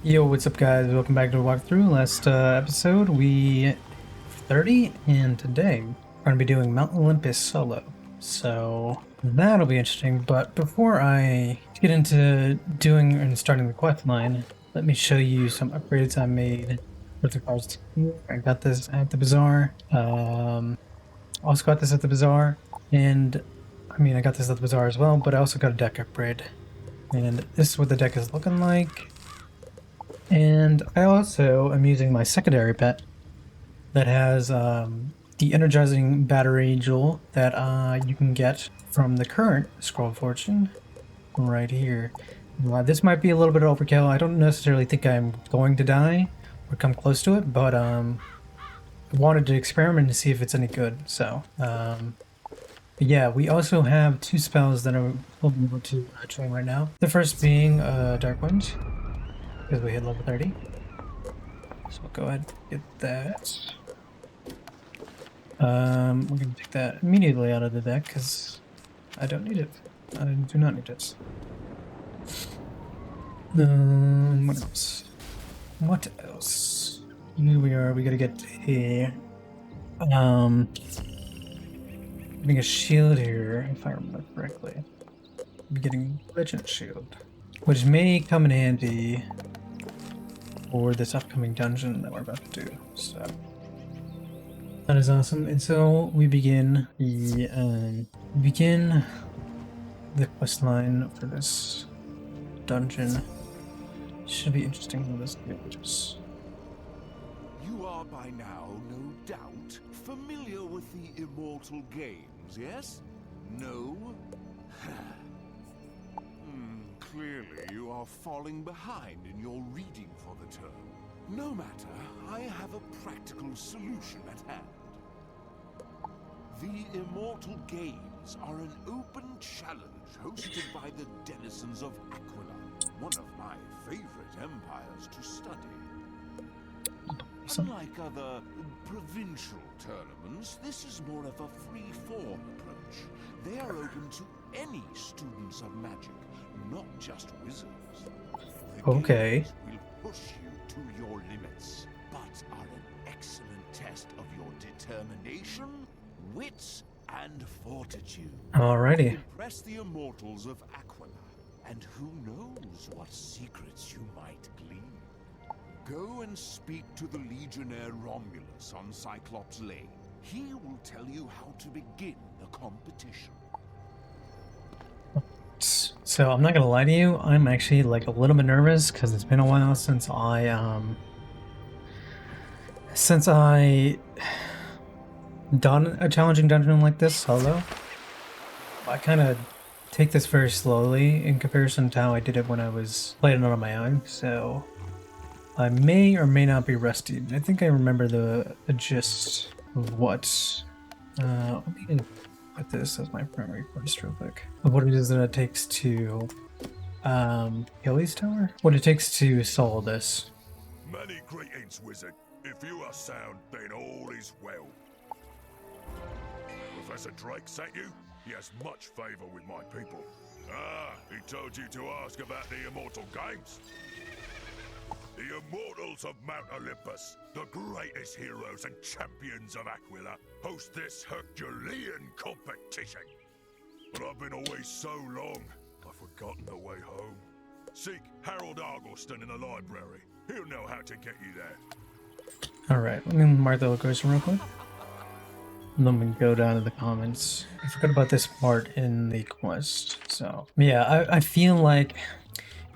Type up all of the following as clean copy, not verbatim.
Yo, what's up guys? Welcome back to the walkthrough. Last episode we 30 and today we're going to be doing Mount Olympus solo. So that'll be interesting, but before I get into doing and starting the quest line, let me show you some upgrades I made with regards to here. I got this at the bazaar. Also got this at the bazaar, and I got this at the bazaar as well, but I also got a deck upgrade. And this is what the deck is looking like. And I also am using my secondary pet that has the energizing battery jewel that you can get from the current Scroll of Fortune right here. This might be a little bit of overkill. I don't necessarily think I'm going to die or come close to it, but I wanted to experiment to see if it's any good. So, but yeah, we also have two spells that are able to train right now. The first being Dark Wind, because we hit level 30. So we'll go ahead and get that. We're gonna take that immediately out of the deck because I don't need it. I do not need it. What else? What else? Here we are. We gotta get a getting a shield here, if I remember correctly. I'm getting Legend Shield, which may come in handy for this upcoming dungeon that we're about to do. So that is awesome. And so we begin the quest line for this dungeon. Should be interesting with this images. You are by now, no doubt, familiar with the Immortal Games, yes? No? Clearly you are falling behind in your reading for the term. No matter, I have a practical solution at hand. The Immortal Games are an open challenge hosted by the denizens of Aquila, one of my favorite empires to study. Unlike other provincial tournaments, this is more of a free-form approach. They are open to any students of magic, not just wizards. The games will push you to your limits, but are an excellent test of your determination, wits, and fortitude. Alrighty. Impress the immortals of Aquila, and who knows what secrets you might glean. Go and speak to the Legionnaire Romulus on Cyclops Lane. He will tell you how to begin the competition. So I'm not gonna lie to you, I'm actually like a little bit nervous because it's been a while since I done a challenging dungeon like this solo. I kind of take this very slowly in comparison to how I did it when I was playing it on my own, so I may or may not be rusty. I think I remember the gist of what let me put this as my primary quest real quick. Of what it is that it takes to Achilles Tower? What it takes to solve this. Many greetings, wizard. If you are sound, then all is well. Professor Drake sent you? He has much favor with my people. Ah, he told you to ask about the Immortal Games? The Immortals of Mount Olympus, the greatest heroes and champions of Aquila, host this Herculean competition. But I've been away so long, I've forgotten the way home. Seek Harold Argylston in the library. He'll know how to get you there. Alright, let me mark the location real quick. And then we can go down to the comments. I forgot about this part in the quest. So, yeah, I feel like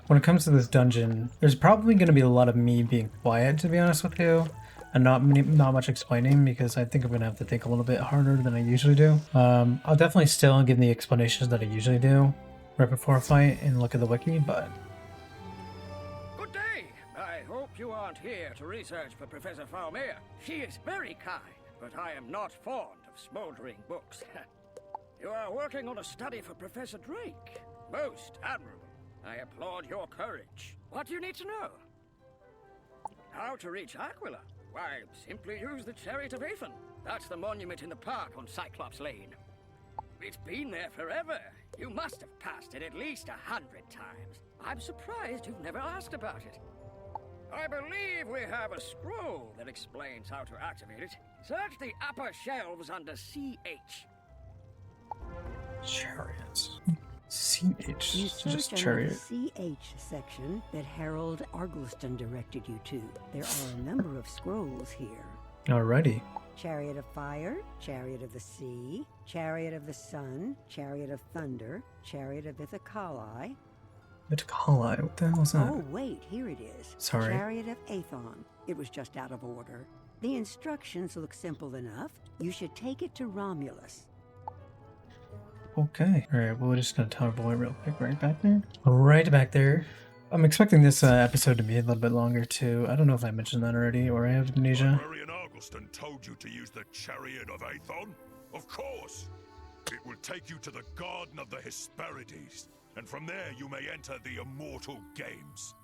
when it comes to this dungeon, there's probably going to be a lot of me being quiet, to be honest with you, and not much explaining, because I think I'm going to have to think a little bit harder than I usually do. I'll definitely still give the explanations that I usually do right before a fight and look at the wiki, but... Good day! I hope you aren't here to research for Professor Faumea. She is very kind, but I am not fond of smoldering books. You are working on a study for Professor Drake. Most admirable. I applaud your courage. What do you need to know? How to reach Aquila? Why, simply use the Chariot of Aethon. That's the monument in the park on Cyclops Lane. It's been there forever. You must have passed it at least 100 times. I'm surprised you've never asked about it. I believe we have a scroll that explains how to activate it. Search the upper shelves under CH. Chariots. You CH. search Just under chariot. the CH section that Harold Argleston directed you to. There are a number of scrolls here. Alrighty. Chariot of Fire, Chariot of the Sea, Chariot of the Sun, Chariot of Thunder, Chariot of Ithacali. Vitkali. What the hell is that? Oh, wait, here it is. Sorry. Chariot of Aethon. It was just out of order. The instructions look simple enough. You should take it to Romulus. Okay. Alright, well, we're just gonna teleport real quick right back there. Right back there. I'm expecting this episode to be a little bit longer too. I don't know if I mentioned that already or I have amnesia. Librarian Argleston told you to use the Chariot of Aethon? Of course! It will take you to the Garden of the Hesperides, and from there you may enter the Immortal Games.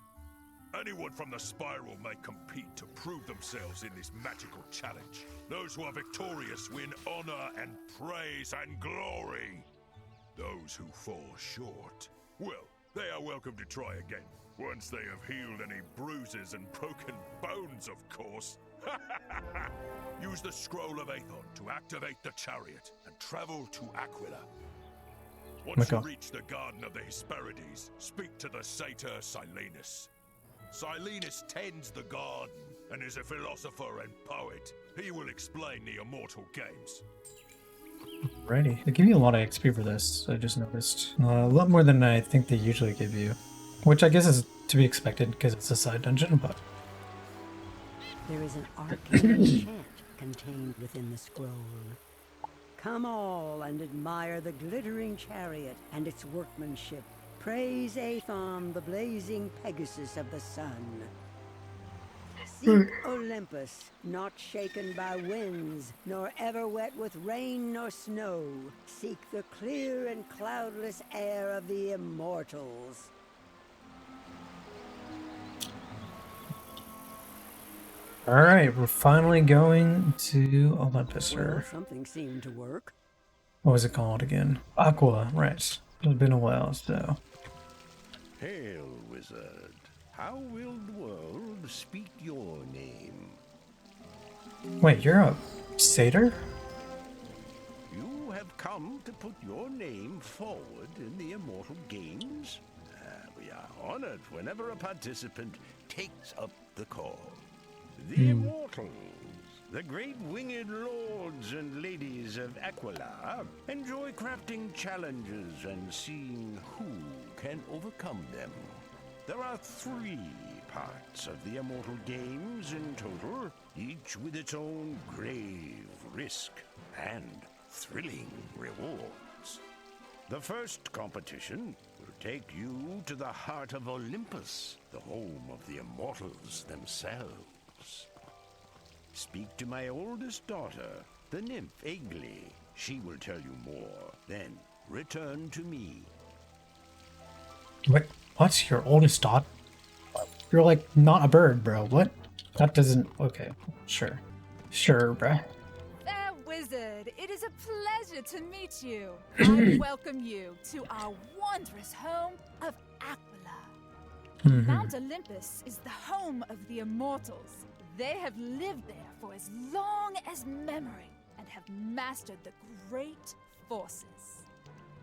Anyone from the Spiral may compete to prove themselves in this magical challenge. Those who are victorious win honor and praise and glory. Those who fall short, well, they are welcome to try again, once they have healed any bruises and broken bones, of course. Use the Scroll of Aethon to activate the chariot and travel to Aquila. Once you reach the Garden of the Hesperides, speak to the satyr Silenus. Silenus tends the garden and is a philosopher and poet. He will explain the Immortal Games. Alrighty. They give you a lot of XP for this, I just noticed. A lot more than I think they usually give you. Which I guess is to be expected because it's a side dungeon, but... There is an arcane chant contained within the scroll. Come all and admire the glittering chariot and its workmanship. Praise Aethon, the blazing Pegasus of the sun. Seek Olympus, not shaken by winds, nor ever wet with rain nor snow. Seek the clear and cloudless air of the immortals. Alright, we're finally going to Olympus. Well, something seemed to work. What was it called again? Aquila, right. It's been a while, so... Hail, wizard. How will the world speak your name? Wait, you're a satyr? You have come to put your name forward in the Immortal Games? We are honored whenever a participant takes up the call. The Immortals, the great winged lords and ladies of Aquila, enjoy crafting challenges and seeing who can overcome them. There are 3 parts of the Immortal Games in total, each with its own grave risk and thrilling rewards. The first competition will take you to the heart of Olympus, the home of the Immortals themselves. Speak to my oldest daughter, the nymph Egli. She will tell you more. Then return to me. Wait, what's your oldest daughter? You're like not a bird, bro. What? That doesn't... Okay, sure. Sure, bruh. Fair wizard, it is a pleasure to meet you. I welcome you to our wondrous home of Aquila. Mount Olympus is the home of the immortals. They have lived there for as long as memory and have mastered the great forces.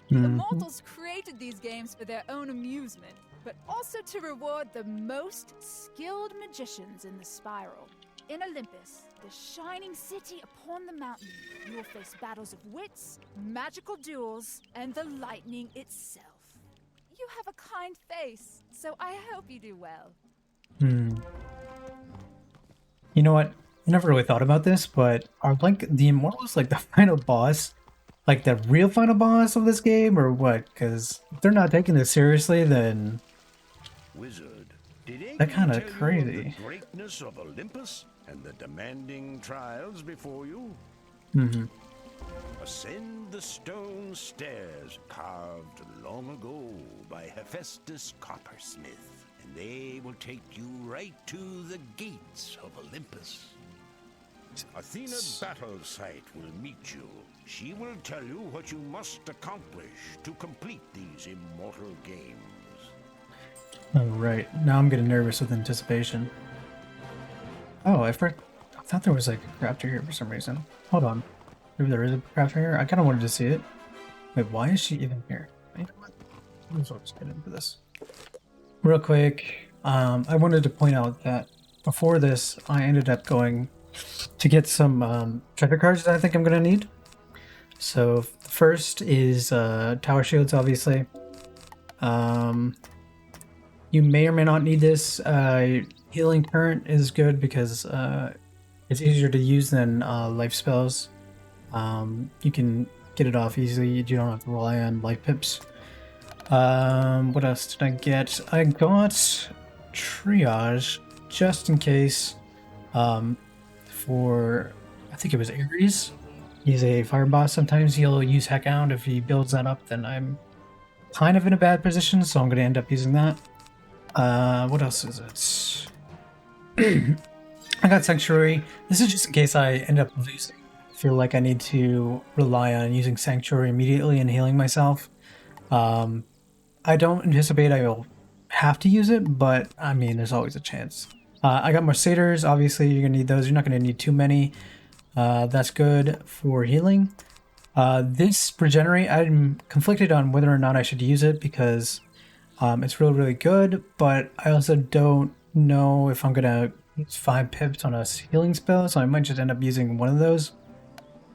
The immortals created these games for their own amusement, but also to reward the most skilled magicians in the spiral. In Olympus, the shining city upon the mountain, you will face battles of wits, magical duels, and the lightning itself. You have a kind face, so I hope you do well. You know what? I never really thought about this, but are like the Immortals like the final boss? Like the real final boss of this game, or what? Because if they're not taking this seriously, then... Wizard, did that kind of tell you crazy. of the greatness of Olympus and the demanding trials before you? Ascend the stone stairs carved long ago by Hephaestus Coppersmith, and they will take you right to the gates of Olympus. Athena Battlesight will meet you. She will tell you what you must accomplish to complete these immortal games. Alright, now I'm getting nervous with anticipation. Oh, I thought there was like a crafter here for some reason. Hold on. Maybe there is a crafter here? I kind of wanted to see it. Wait, why is she even here? You know what? Might as well just get into this. Real quick, I wanted to point out that before this, I ended up going to get some treasure cards that I think I'm going to need. So the first is tower shields, obviously. You may or may not need this. Healing current is good because it's easier to use than life spells. You can get it off easily. You don't have to rely on life pips. What else did I get? I got triage just in case. For I think it was Ares. He's a fire boss. Sometimes he'll use Heckhound. If he builds that up, then I'm kind of in a bad position, so I'm going to end up using that. What else is it? I got Sanctuary. This is just in case I end up losing. I feel like I need to rely on using Sanctuary immediately and healing myself. I don't anticipate I will have to use it, but I mean, there's always a chance. I got more satyrs. Obviously, you're going to need those. You're not going to need too many. That's good for healing. This regenerate, I'm conflicted on whether or not I should use it because it's really, really good, but I also don't know if I'm going to use 5 pips on a healing spell, so I might just end up using one of those.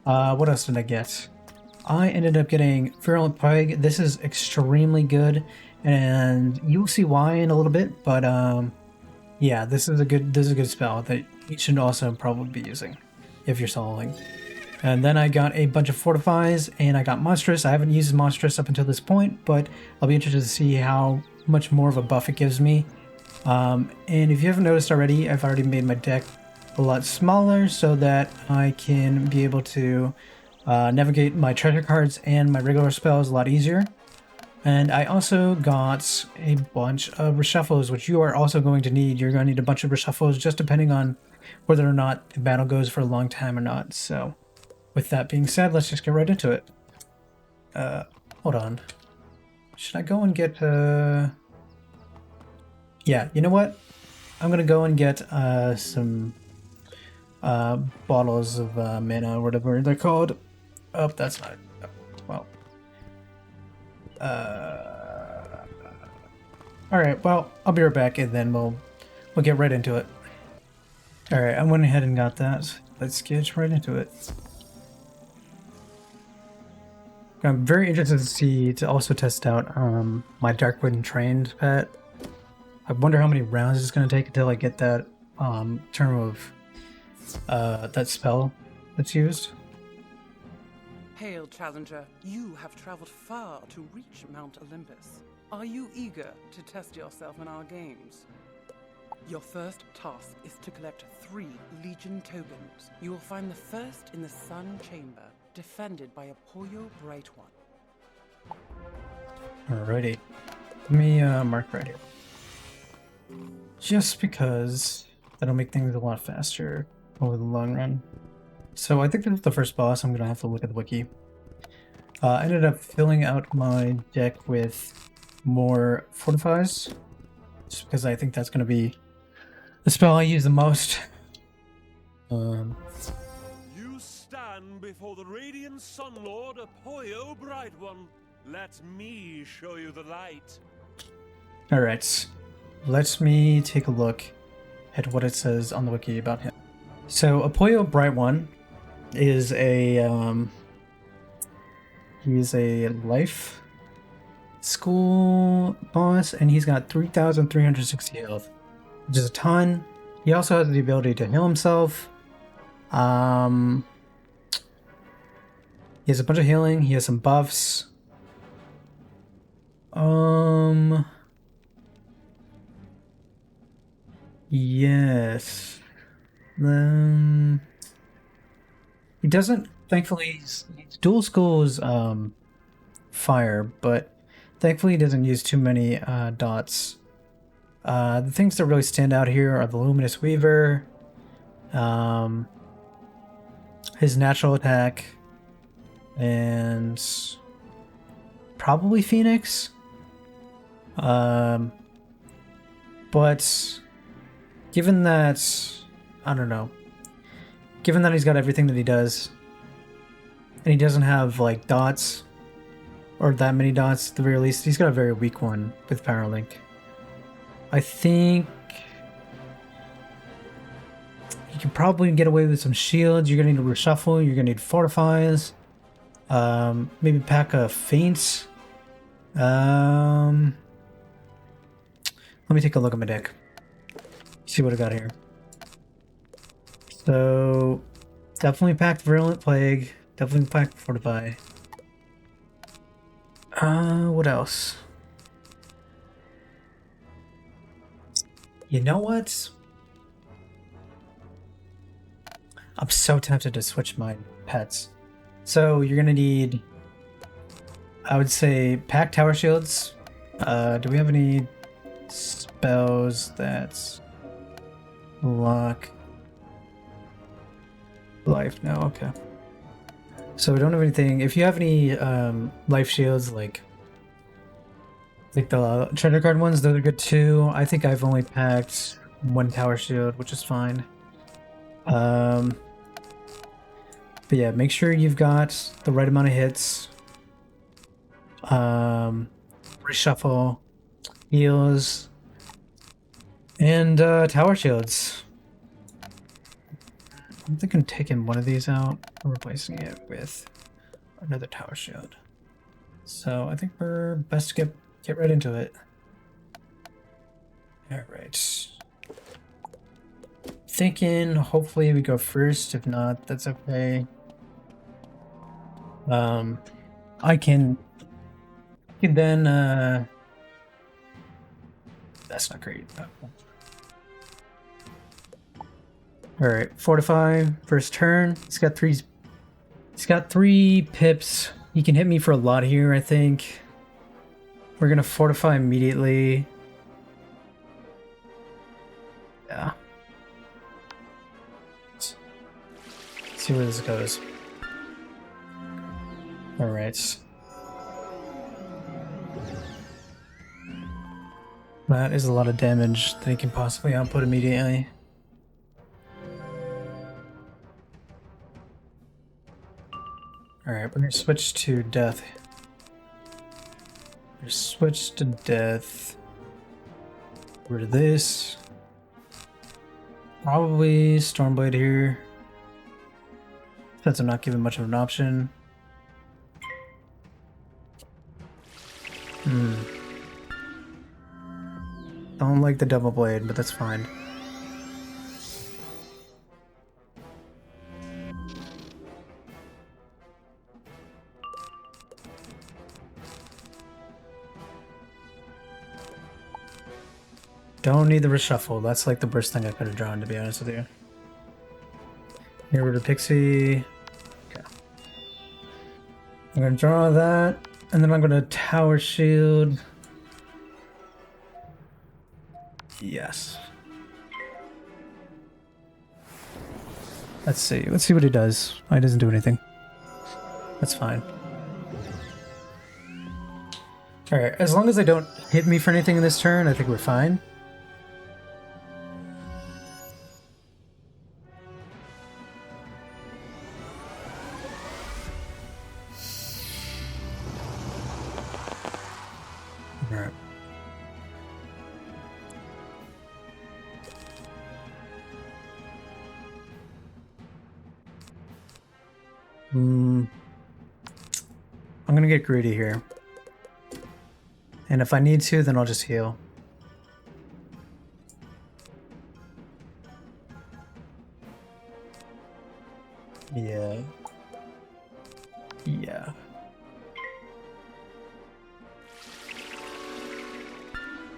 What else did I get? I ended up getting Virulent Plague. This is extremely good, and you'll see why in a little bit, but yeah, this is a good spell that you should also probably be using if you're soloing. And then I got a bunch of Fortifies, and I got Monstrous. I haven't used Monstrous up until this point, but I'll be interested to see how much more of a buff it gives me. And if you haven't noticed already, I've already made my deck a lot smaller so that I can be able to navigate my treasure cards and my regular spells a lot easier. And I also got a bunch of reshuffles, which you are also going to need. You're going to need a bunch of reshuffles just depending on whether or not the battle goes for a long time or not. So with that being said, let's just get right into it. Hold on. Should I go and get... Yeah, you know what? I'm going to go and get some bottles of mana or whatever they're called. Oh, that's not... Well... Alright, well, I'll be right back and then we'll get right into it. Alright, I went ahead and got that. Let's get right into it. I'm very interested to also test out my Darkwood Trained pet. I wonder how many rounds it's going to take until I get that term of that spell that's used. Hail, Challenger. You have traveled far to reach Mount Olympus. Are you eager to test yourself in our games? Your first task is to collect 3 Legion tokens. You will find the first in the Sun Chamber, defended by a Pollo Bright One. Alrighty. Let me mark right here. Just because that'll make things a lot faster over the long run. So I think that's the first boss. I'm going to have to look at the wiki. I ended up filling out my deck with more Fortifies. Just because I think that's going to be the spell I use the most. You stand before the radiant Sun Lord Pollo Bright One. Let me show you the light. Alright. Let me take a look at what it says on the wiki about him. So Pollo Bright One is a he's a life school boss, and he's got 3,360 health, which is a ton. He also has the ability to heal himself. He has a bunch of healing. He has some buffs. Yes. He doesn't, thankfully, he's dual schools fire, but thankfully he doesn't use too many dots. The things that really stand out here are the Luminous Weaver, his natural attack, and probably Phoenix. But given that I don't know. Given that he's got everything that he does, and he doesn't have like dots, or that many dots at the very least, he's got a very weak one with Power Link. I think you can probably get away with some shields. You're gonna need to reshuffle. You're gonna need fortifies. Maybe pack a feint. Let me take a look at my deck. See what I got here. So definitely pack Virulent Plague. Definitely pack Fortify. What else? You know what? I'm so tempted to switch my pets. So you're gonna need, I would say, pack Tower Shields. Do we have any spells that's lock life? No, okay. So we don't have anything. If you have any life shields, like the treasure card ones, those are good too. I think I've only packed one Tower Shield, which is fine. But yeah, make sure you've got the right amount of hits. Reshuffle, heals, and Tower Shields. I'm thinking taking one of these out and replacing it with another Tower Shield. So I think we're best to get right into it. Alright. Thinking hopefully we go first. If not, that's okay. I can then that's not great. Alright, Fortify, first turn. He's got three pips. He can hit me for a lot here, I think. We're gonna Fortify immediately. Yeah. Let's see where this goes. Alright. That is a lot of damage that he can possibly output immediately. Alright, we're gonna switch to death. Switch to death. Get rid of this. Probably Stormblade here. Since I'm not given much of an option. Don't like the Double Blade, but that's fine. Don't need the reshuffle. That's like the worst thing I could have drawn, to be honest with you. Get rid of Pixie. Okay. I'm gonna draw that, and then I'm gonna Tower Shield. Yes. Let's see. Let's see what he does. Oh, he doesn't do anything. That's fine. Alright, as long as they don't hit me for anything in this turn, I think we're fine. Alright. I'm gonna get greedy here. And if I need to, then I'll just heal. Yeah. Yeah.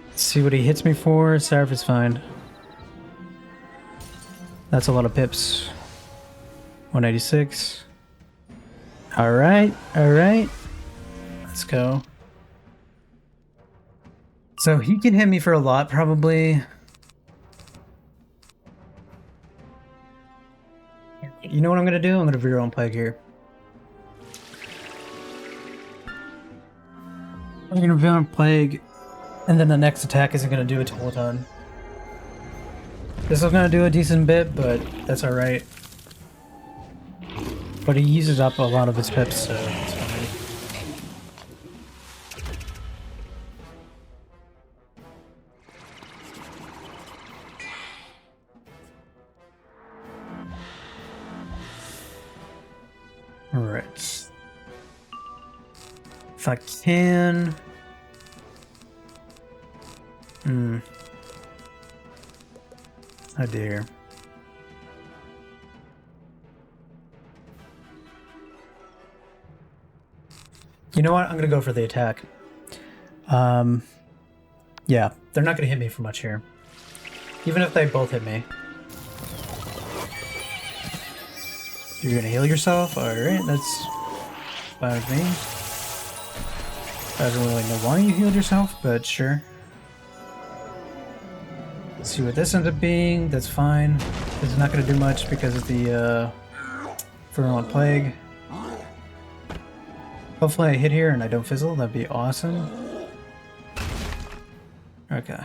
Let's see what he hits me for. Seraph is fine. That's a lot of pips. 186. Alright, alright. Let's go. So he can hit me for a lot, probably. You know what I'm gonna do? I'm gonna Virulent Plague here. I'm gonna Virulent Plague, and then the next attack isn't gonna do a total ton. This is gonna do a decent bit, but that's alright. But he uses up a lot of his pips, so it's fine. Alright. If I can... Oh dear. You know what? I'm gonna go for the attack. Yeah, they're not gonna hit me for much here. Even if they both hit me. You're gonna heal yourself? Alright, that's fine with me. I don't really know why you healed yourself, but sure. Let's see what this ends up being. That's fine. This is not gonna do much because of the virulent plague. Hopefully I hit here and I don't fizzle. That'd be awesome. Okay.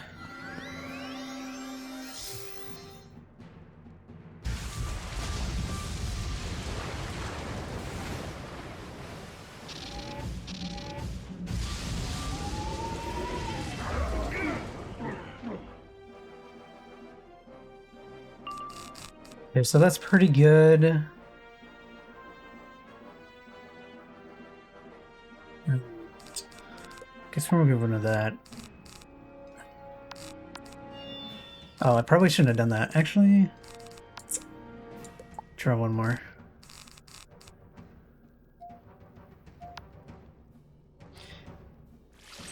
Okay, so that's pretty good. Guess we'll move on to that. Oh, I probably shouldn't have done that. Actually, try one more.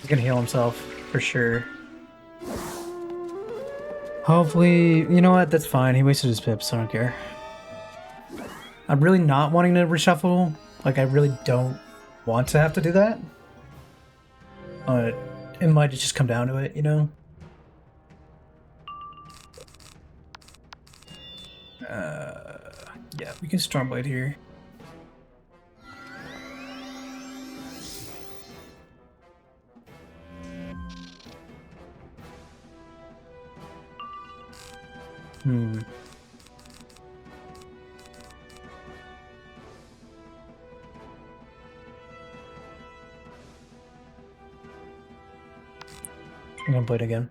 He's gonna heal himself for sure. Hopefully, you know what? That's fine. He wasted his pips. I don't care. I'm really not wanting to reshuffle. Like, I really don't want to have to do that. But it might just come down to it, you know? Yeah, we can Stormblade here. I'm gonna play it again.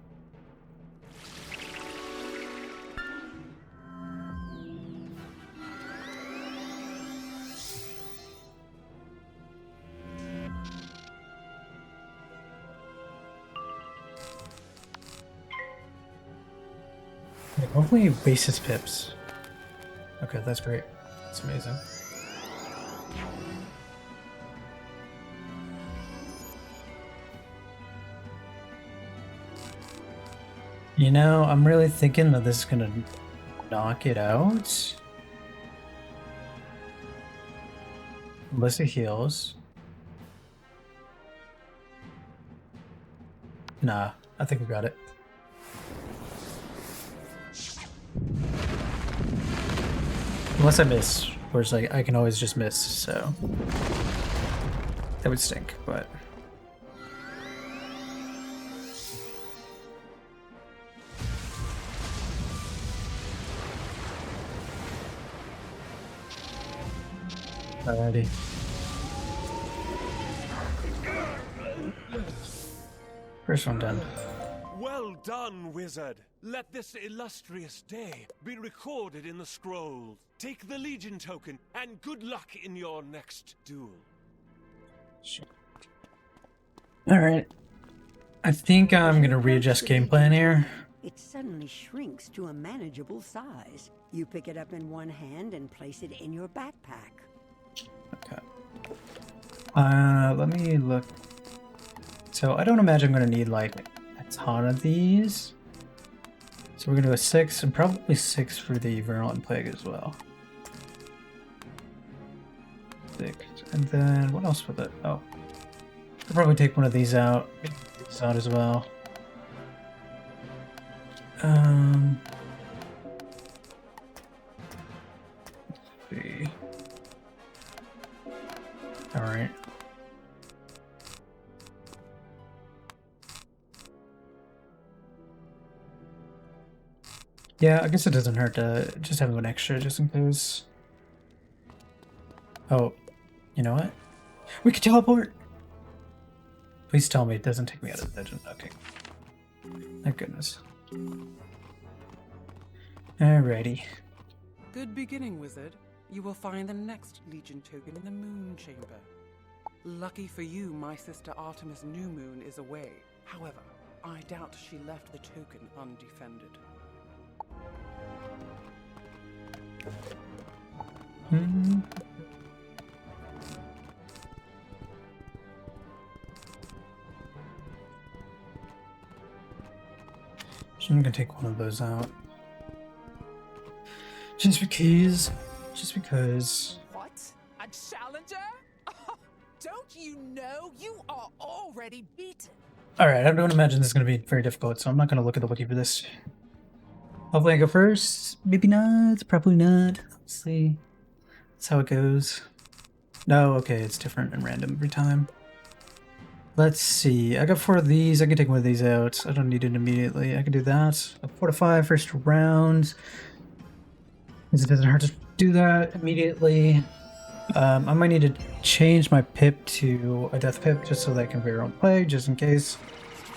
Yeah, hopefully basis pips. Okay, that's great. That's amazing. You know, I'm really thinking that this is gonna knock it out. Unless it heals. Nah, I think we got it. Unless I miss, whereas like I can always just miss, so that would stink, but alrighty. First one done. Well done, wizard. Let this illustrious day be recorded in the scrolls. Take the Legion token, and good luck in your next duel. Alright. I think I'm gonna readjust game plan here. It suddenly shrinks to a manageable size. You pick it up in one hand and place it in your backpack. Okay. Let me look. So I don't imagine I'm gonna need like a ton of these. So we're gonna do a 6 and probably 6 for the virulent plague as well. 6. And then what else with it? Oh. I'll probably take one of these out. These out as well. Let's see. Alright. Yeah, I guess it doesn't hurt to just have an extra just in case. Oh, you know what? We could teleport! Please tell me it doesn't take me out of the dungeon. Okay. Thank goodness. Alrighty. Good beginning, wizard. You will find the next Legion token in the Moon Chamber. Lucky for you, my sister Artemis New Moon is away. However, I doubt she left the token undefended. So I'm gonna take one of those out. Just because. What? A challenger? Don't you know you are already beaten? Alright, I don't imagine this is gonna be very difficult, so I'm not gonna look at the wiki for this. Hopefully I go first. Maybe not. Probably not. Let's see. That's how it goes. No, okay, it's different and random every time. Let's see. I got 4 of these. I can take one of these out. I don't need it immediately. I can do that. A 4 to 5 first round. Because it doesn't hurt to do that immediately. I might need to change my pip to a death pip just so that I can reroll play, just in case.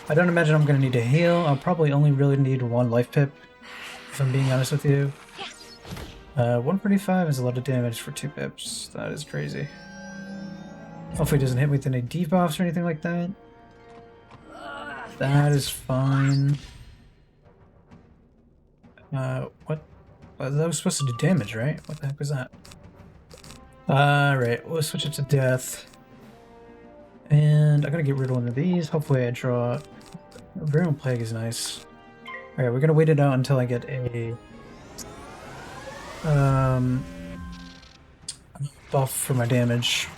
I don't imagine I'm going to need to heal. I'll probably only really need 1 life pip, if I'm being honest with you. 145 is a lot of damage for 2 pips. That is crazy. Hopefully it doesn't hit me with any debuffs or anything like that. That is fine. What? That was supposed to do damage, right? What the heck was that? Alright, we'll switch it to death. And I'm gonna get rid of one of these. Hopefully I draw... Virulent Plague is nice. Alright, we're gonna wait it out until I get a... buff for my damage.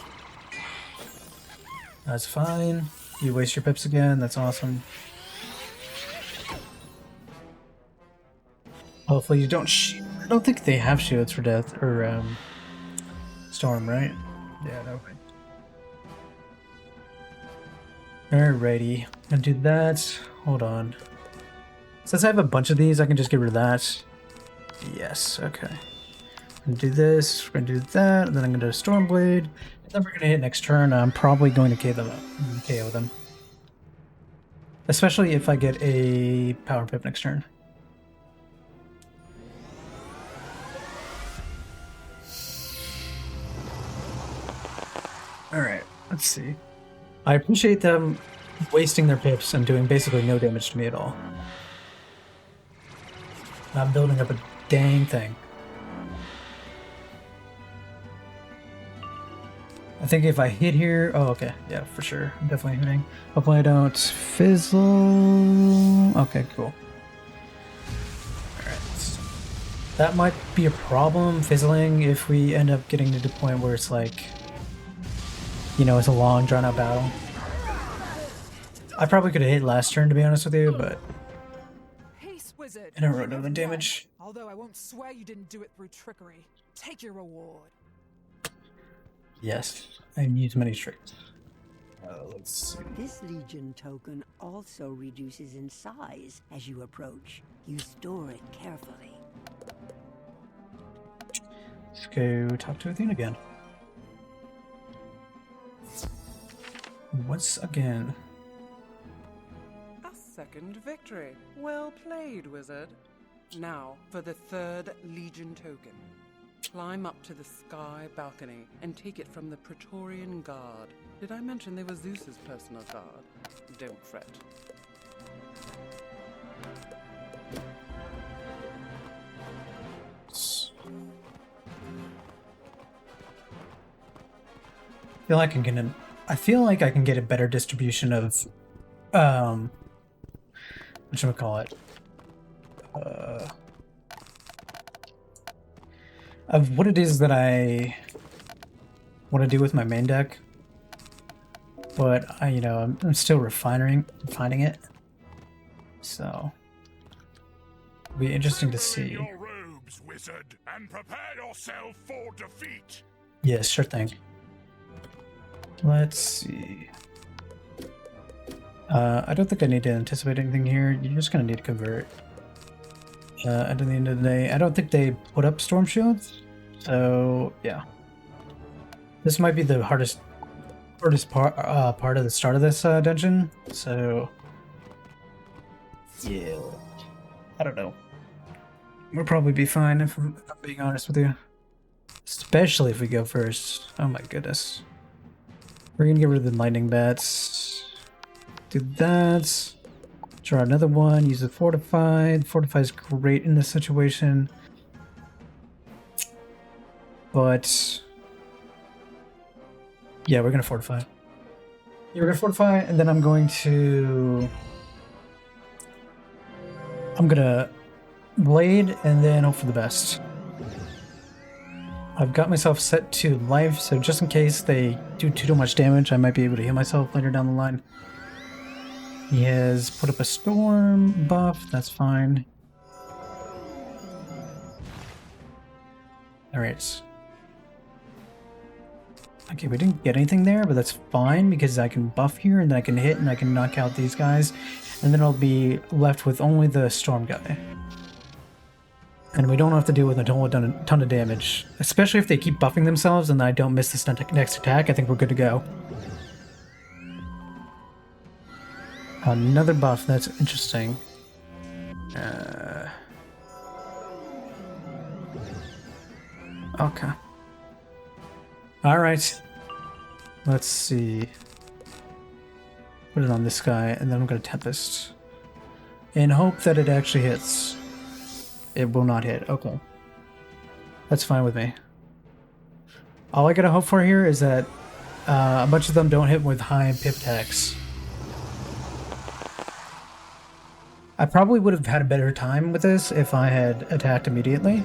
That's fine. You waste your pips again, that's awesome. Hopefully you don't I don't think they have shields for death, or, storm, right? Yeah, no way. Alrighty, gonna do that. Hold on. Since I have a bunch of these, I can just get rid of that. Yes, okay. I'm gonna do this, we're gonna do that, and then I'm gonna do a Stormblade. And then we're gonna hit next turn. I'm probably going to KO them. Especially if I get a Power Pip next turn. Alright, let's see. I appreciate them wasting their pips and doing basically no damage to me at all. Not building up a dang thing. I think if I hit here... Oh, okay. Yeah, for sure. I'm definitely hitting. Hopefully I don't fizzle... Okay, cool. Alright. That might be a problem, fizzling, if we end up getting to the point where it's like... You know, it's a long, drawn-out battle. I probably could have hit last turn, to be honest with you, but... Peace, wizard. I don't really know the damage. Although I won't swear you didn't do it through trickery. Take your reward. Yes, I use many tricks. Let's see. This Legion token also reduces in size as you approach. You store it carefully. Let's go talk to Athena again. Once again. A second victory. Well played, wizard. Now for the 3rd Legion token. Climb up to the sky balcony and take it from the Praetorian Guard. Did I mention they were Zeus's personal guard? Don't fret. I feel like I can get a better distribution of whatchamacallit? Of what it is that I want to do with my main deck. But I'm still refining it. So it'll be interesting to see. Your robes, wizard, and prepare yourself for defeat. Yes, sure thing. Let's see. I don't think I need to anticipate anything here. You're just gonna need to convert. at the end of the day. I don't think they put up storm shields, so yeah. This might be the hardest part of the start of this dungeon. So yeah, I don't know. We'll probably be fine if I'm being honest with you. Especially if we go first. Oh my goodness. We're gonna get rid of the lightning bats. Do that. Draw another one. Use the fortified. Fortify is great in this situation. But yeah, we're gonna fortify. Yeah, we're gonna fortify, and then I'm gonna blade, and then hope for the best. I've got myself set to life, so just in case they do too much damage, I might be able to heal myself later down the line. He has put up a storm buff, that's fine. Alright. Okay, we didn't get anything there, but that's fine because I can buff here and then I can hit and I can knock out these guys. And then I'll be left with only the storm guy. And we don't have to deal with a ton of damage. Especially if they keep buffing themselves and I don't miss this next attack, I think we're good to go. Another buff, that's interesting. Okay. Alright. Let's see. Put it on this guy, and then I'm going to Tempest. And hope that it actually hits. It will not hit. Okay. That's fine with me. All I gotta hope for here is that a bunch of them don't hit with high pip attacks. I probably would have had a better time with this if I had attacked immediately.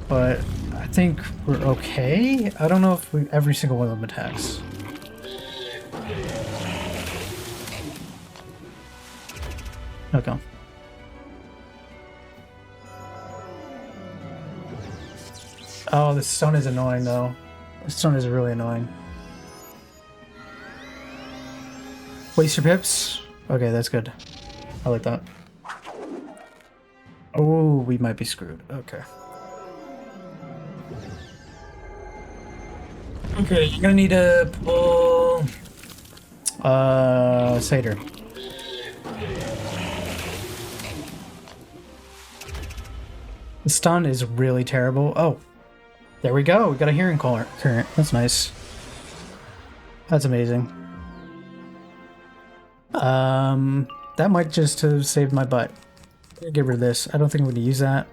But I think we're okay. I don't know if every single one of them attacks. Okay. Oh, the stun is annoying though. The stun is really annoying. Waste your pips? Okay, that's good. I like that. Oh, we might be screwed. Okay. Okay, you're gonna need to pull... Satyr. The stun is really terrible. Oh, there we go. We got a hearing current. That's nice. That's amazing. That might just have saved my butt. Get rid of this. I don't think I'm going to use that.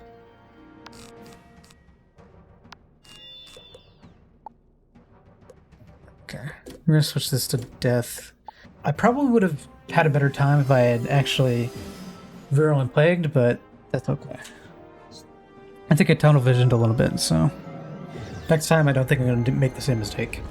Okay. I'm going to switch this to death. I probably would have had a better time if I had actually virulent plagued, but that's okay. I think I tunnel visioned a little bit, so next time I don't think I'm going to make the same mistake.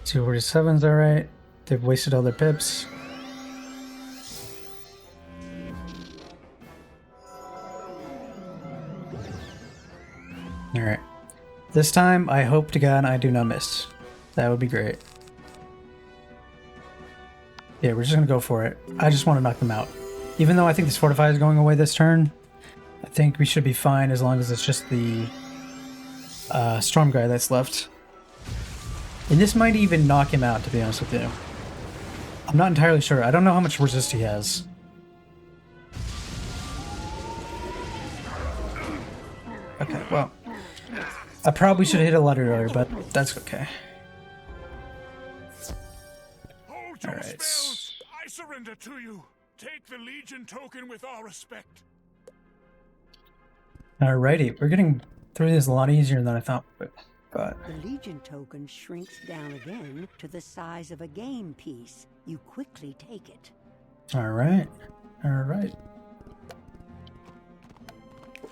Two 47's alright. They've wasted all their pips. Alright. This time, I hope to God I do not miss. That would be great. Yeah, we're just gonna go for it. I just want to knock them out. Even though I think this Fortify is going away this turn, I think we should be fine as long as it's just the Storm guy that's left. And this might even knock him out, to be honest with you. I'm not entirely sure. I don't know how much resist he has. Okay, well. I probably should have hit a lot earlier, but that's okay. Hold your Alright. spells! I surrender to you! Take the Legion token with our respect. Alrighty, we're getting through this a lot easier than I thought. But The Legion token shrinks down again to the size of a game piece. You quickly take it. alright. Alright.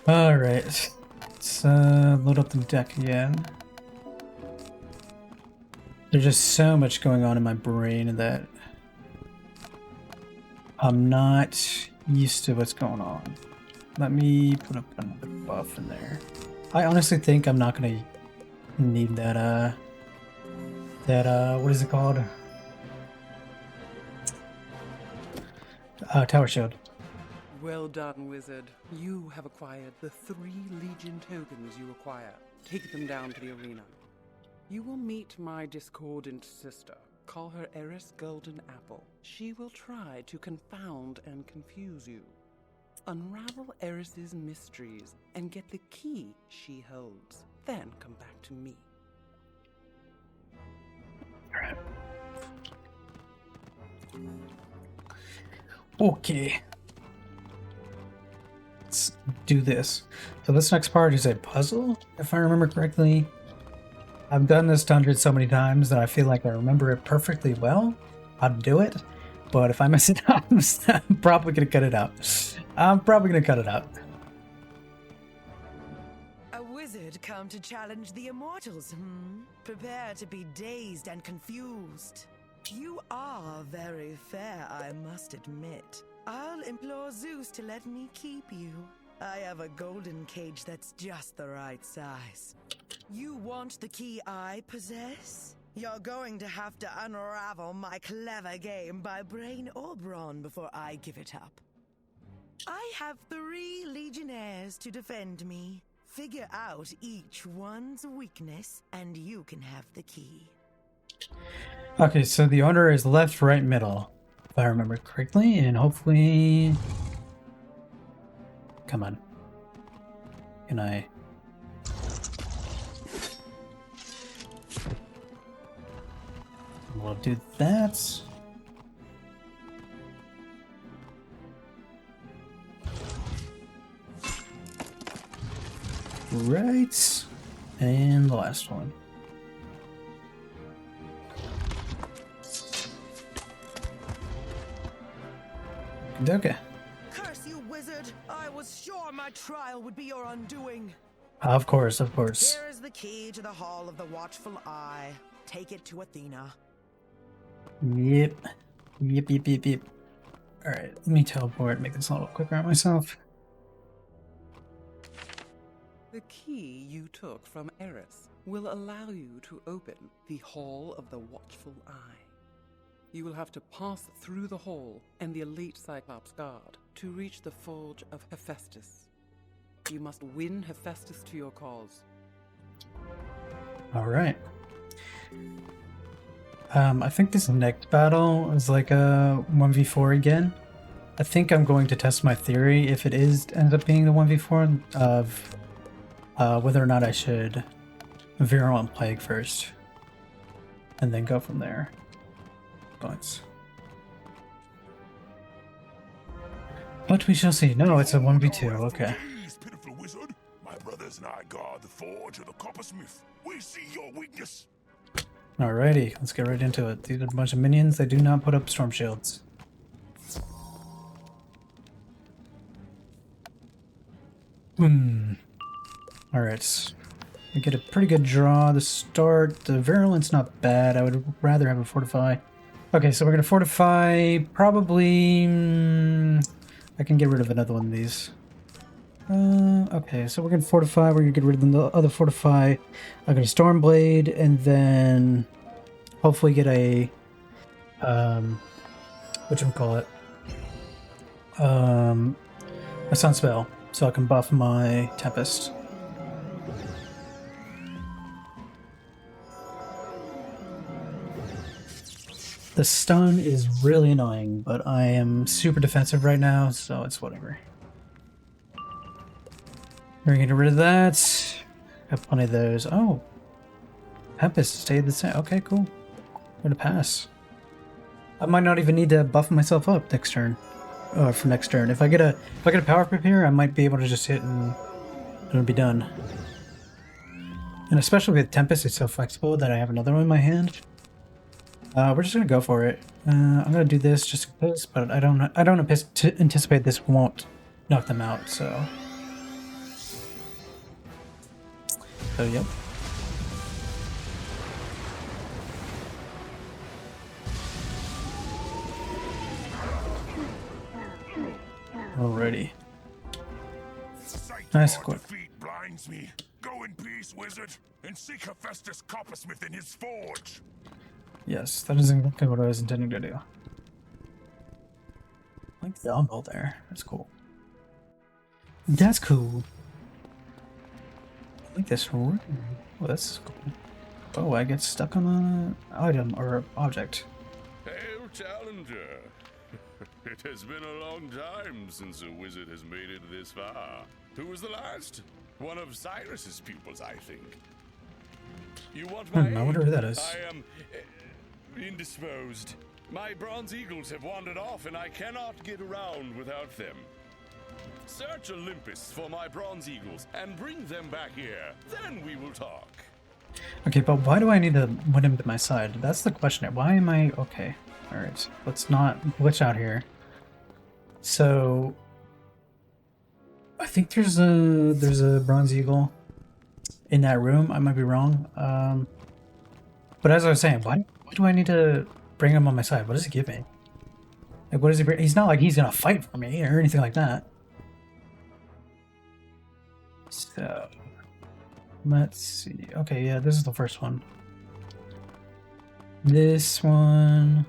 Alright. Let's load up the deck again. There's just so much going on in my brain that I'm not used to what's going on. Let me put up another buff in there. I honestly think I'm not going to Need that, what is it called? Tower shield. Well done, Wizard. You have acquired the 3 Legion tokens you require. Take them down to the arena. You will meet my discordant sister. Call her Eris Golden Apple. She will try to confound and confuse you. Unravel Eris's mysteries and get the key she holds. Then come back to me. Alright. Okay. Let's do this. So this next part is a puzzle, if I remember correctly. I've done this dungeon so many times that I feel like I remember it perfectly well, how to do it. But if I mess it up, I'm probably going to cut it out. A wizard come to challenge the immortals, Prepare to be dazed and confused. You are very fair, I must admit. I'll implore Zeus to let me keep you. I have a golden cage that's just the right size. You want the key I possess? You're going to have to unravel my clever game by brain or brawn before I give it up. I have 3 legionnaires to defend me. Figure out each one's weakness, and you can have the key. Okay, so the order is left, right, middle, if I remember correctly, and hopefully... Come on. Can I... We'll do that. Right. And the last one. Okay. Curse you, wizard! I was sure my trial would be your undoing. Of course, of course. Here is the key to the Hall of the Watchful Eye. Take it to Athena. Yep. Yep. Alright, let me teleport, make this a little quicker on myself. The key you took from Eris will allow you to open the Hall of the Watchful Eye. You will have to pass through the hall and the elite Cyclops Guard to reach the Forge of Hephaestus. You must win Hephaestus to your cause. Alright. I think this next battle is like a 1v4 again. I think I'm going to test my theory, if it ends up being the 1v4, of whether or not I should Virulent Plague first. And then go from there. Points. But we shall see. No, it's a 1v2, okay. Please, pitiful wizard. My brothers and I guard the forge of the coppersmith. We see your weakness. Alrighty, let's get right into it. These are a bunch of minions. They do not put up storm shields. Alright. We get a pretty good draw to start. The Virulent's not bad. I would rather have a Fortify. Okay, so we're going to Fortify. Probably... I can get rid of another one of these. Okay, so we're going to Fortify. We're going to get rid of the other Fortify. I'm going to Stormblade, and then hopefully get a... whatchamacallit? A Sun Spell, so I can buff my Tempest. The stun is really annoying, but I am super defensive right now, so it's whatever. We're gonna get rid of that. Got plenty of those. Oh! Tempest stayed the same. Okay, cool. I'm gonna pass. I might not even need to buff myself up next turn. For next turn. If I get a power up here, I might be able to just hit and it'll be done. And especially with Tempest, it's so flexible that I have another one in my hand. We're just gonna go for it. I'm gonna do this just in case, but I don't anticipate this won't knock them out. So yep. Alrighty. Nice quick. Blinds me. Go in peace. peace, wizard, and seek Hephaestus coppersmith in his forge. Yes, that is exactly what I was intending to do. I like the dumbbell there. That's cool. That's cool. I like this room. Oh, that's cool. Oh, I get stuck on an item or object. Hail, Challenger! It has been a long time since a wizard has made it this far. Who was the last? One of Cyrus's pupils, I think. You want my I wonder who that is. I am indisposed. My bronze eagles have wandered off, and I cannot get around without them. Search Olympus for my bronze eagles and bring them back here. Then we will talk. Okay, but why do I need to win him to my side? That's the question. Why am I... Okay. Alright. Let's not glitch out here. So... I think there's a bronze eagle in that room. I might be wrong. But as I was saying, why do I need to bring him on my side? What does he give me? Like, what does he bring? He's not like he's gonna fight for me or anything like that. So... Let's see. Okay, yeah, this is the first one. This one.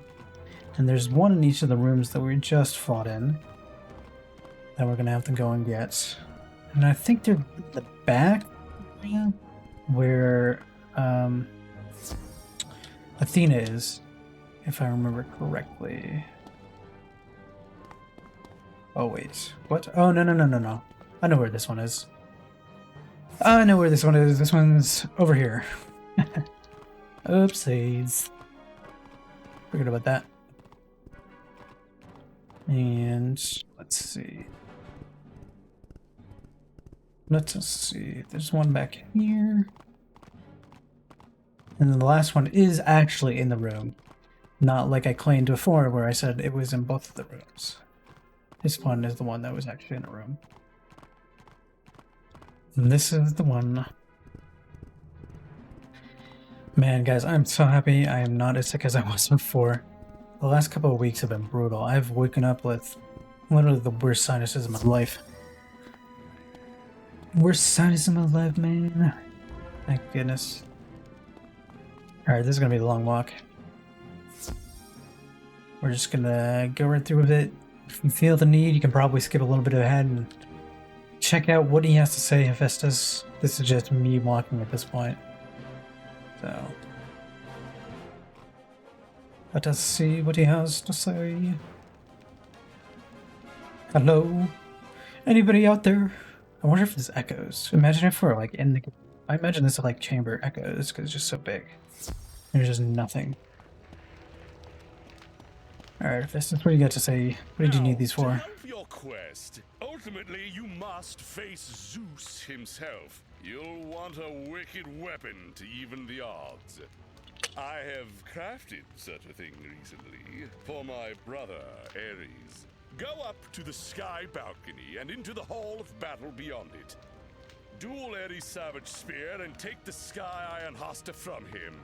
And there's one in each of the rooms that we just fought in. That we're gonna have to go and get. And I think they're the back area where Athena is, if I remember correctly. Oh wait. What? Oh no. I know where this one is. I know where this one is. This one's over here. Oopsies. Forget about that. And let's see. Let's see. There's one back here. And then the last one is actually in the room. Not like I claimed before where I said it was in both of the rooms. This one is the one that was actually in a room. And this is the one. Man, guys, I'm so happy I am not as sick as I was before. The last couple of weeks have been brutal. I've woken up with literally the worst sinuses of my life. Worst sinus of my life, man. Thank goodness. Alright, this is gonna be a long walk. We're just gonna go right through with it. If you feel the need, you can probably skip a little bit ahead and check out what he has to say, Hephaestus. This is just me walking at this point. So... let us see what he has to say. Hello? Anybody out there? I wonder if this echoes. Imagine if we're like in the... I imagine this like chamber echoes because it's just so big. There's just nothing. Alright, Hephaestus, what do you got to say? What did you need these for? To help your quest, ultimately you must face Zeus himself. You'll want a wicked weapon to even the odds. I have crafted such a thing recently for my brother, Ares. Go up to the sky balcony and into the hall of battle beyond it. Duel Ares' savage spear and take the sky iron hosta from him.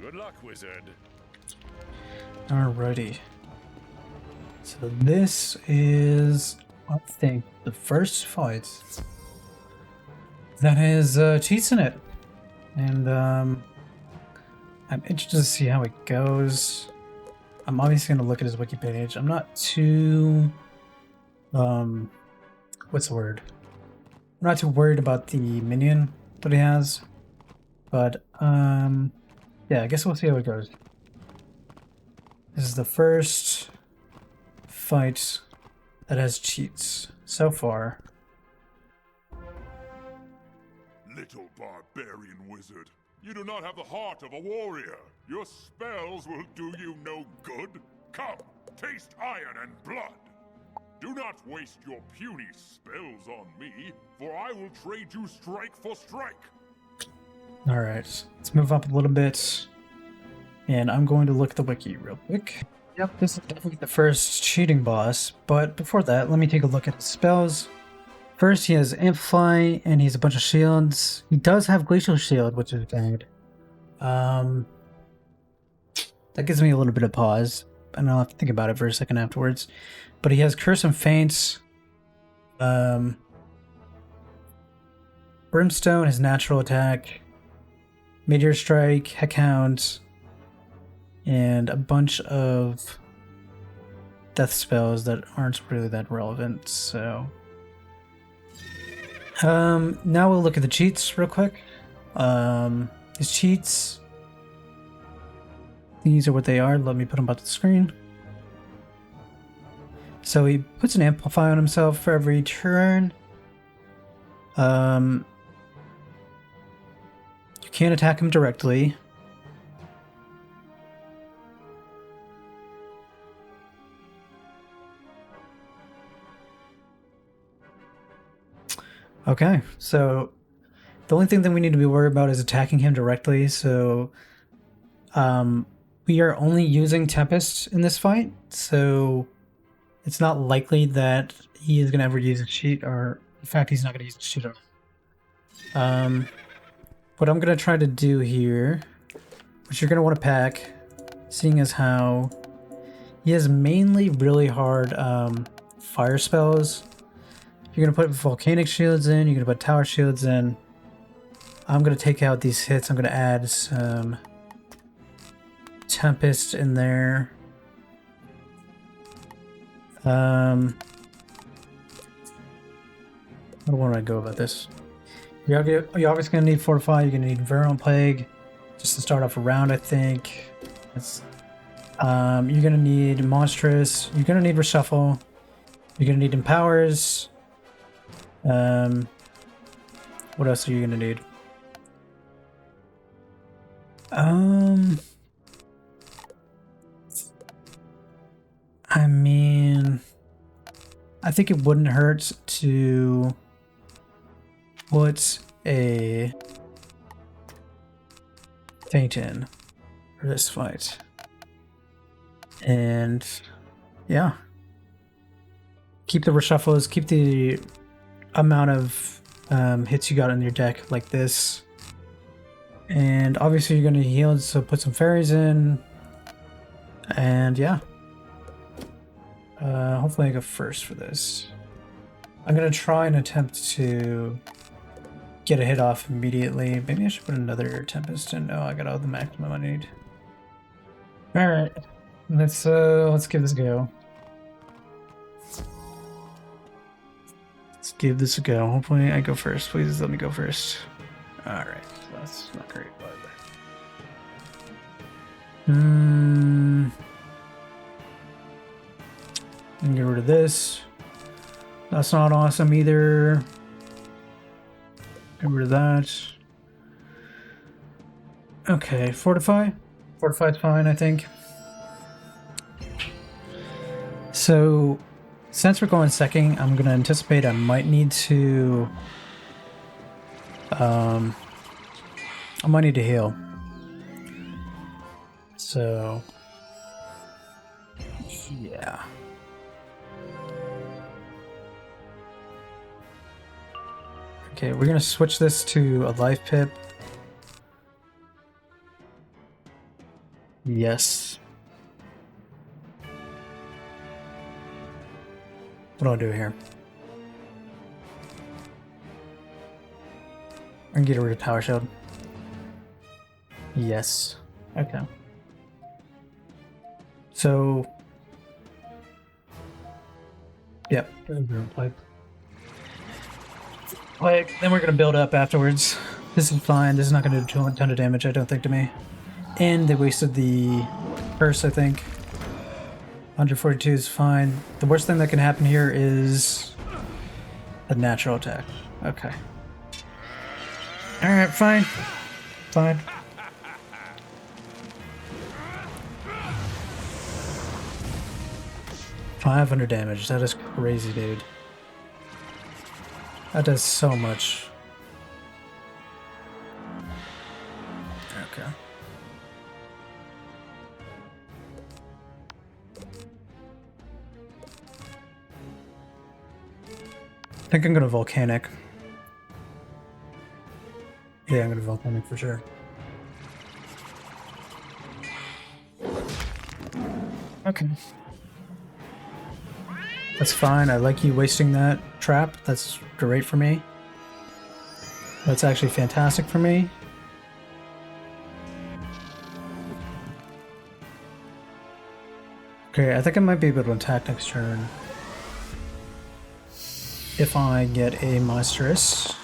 Good luck, wizard. Alrighty. So this is, I think, the first fight that has cheats in it. And I'm interested to see how it goes. I'm obviously going to look at his wiki page. I'm not too... what's the word? I'm not too worried about the minion that he has. But, yeah, I guess we'll see how it goes. This is the first fight that has cheats so far. Little barbarian wizard, you do not have the heart of a warrior. Your spells will do you no good. Come, taste iron and blood. Do not waste your puny spells on me, for I will trade you strike for strike. Alright, let's move up a little bit. And I'm going to look at the wiki real quick. Yep, this is definitely the first cheating boss, but before that, let me take a look at his spells. First, he has Amplify, and he has a bunch of shields. He does have Glacial Shield, which is bad. That gives me a little bit of pause, and I'll have to think about it for a second afterwards. But he has Curse and Feint. Brimstone, his natural attack, Meteor Strike, Heckhound, and a bunch of death spells that aren't really that relevant, so... now we'll look at the cheats real quick. His cheats... These are what they are. Let me put them up to the screen. So he puts an amplify on himself for every turn. You can't attack him directly. Okay, so the only thing that we need to be worried about is attacking him directly, so we are only using Tempest in this fight, so it's not likely that he is going to ever use a cheat, or in fact he's not going to use a cheat at all. What I'm going to try to do here, which you're going to want to pack, seeing as how he has mainly really hard fire spells. You're going to put volcanic shields in, you're going to put tower shields in. I'm going to take out these hits, I'm going to add some Tempest in there. How do I go about this? You're obviously going to need Fortify, you're going to need Virulent Plague, just to start off a round, I think. You're going to need Monstrous, you're going to need Reshuffle, you're going to need Empowers. What else are you going to need? I mean, I think it wouldn't hurt to put a Feint in for this fight. And yeah. Keep the reshuffles, keep the amount of hits you got on your deck like this. And obviously you're going to heal, so put some fairies in. And yeah. Hopefully I go first for this. I'm going to try and attempt to get a hit off immediately. Maybe I should put another Tempest in. No, I got all the maximum I need. Alright. Let's give this a go. Let's give this a go. Hopefully I go first. Please let me go first. Alright. That's not great, but... Get rid of this. That's not awesome either. Get rid of that. Okay, Fortify. Fortify's fine, I think. So, since we're going second, I'm gonna anticipate I might need to... I might need to heal. So... yeah. Okay, we're gonna switch this to a life pip. Yes. What do I do here? I can get rid of Tower Shield. Yes. Okay. So... yep. Like, then we're gonna build up afterwards. This is fine. This is not gonna do a ton of damage, I don't think, to me. And they wasted the curse, I think. 142 is fine. The worst thing that can happen here is a natural attack. Okay. Alright, fine. Fine. $500 damage. That is crazy, dude. That does so much. Okay. I think I'm gonna volcanic. Yeah, I'm gonna volcanic for sure. Okay. That's fine. I like you wasting that trap. That's great for me. That's actually fantastic for me. Okay, I think I might be able to attack next turn. If I get a monstrous.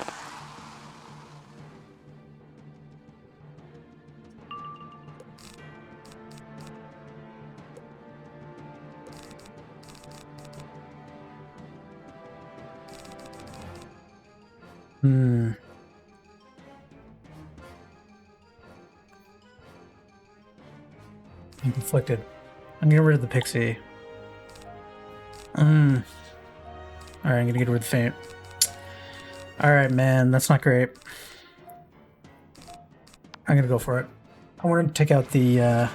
I'm conflicted. I'm getting rid of the pixie. Alright, I'm gonna get rid of the faint. Alright, man, that's not great. I'm gonna go for it. I want to take out the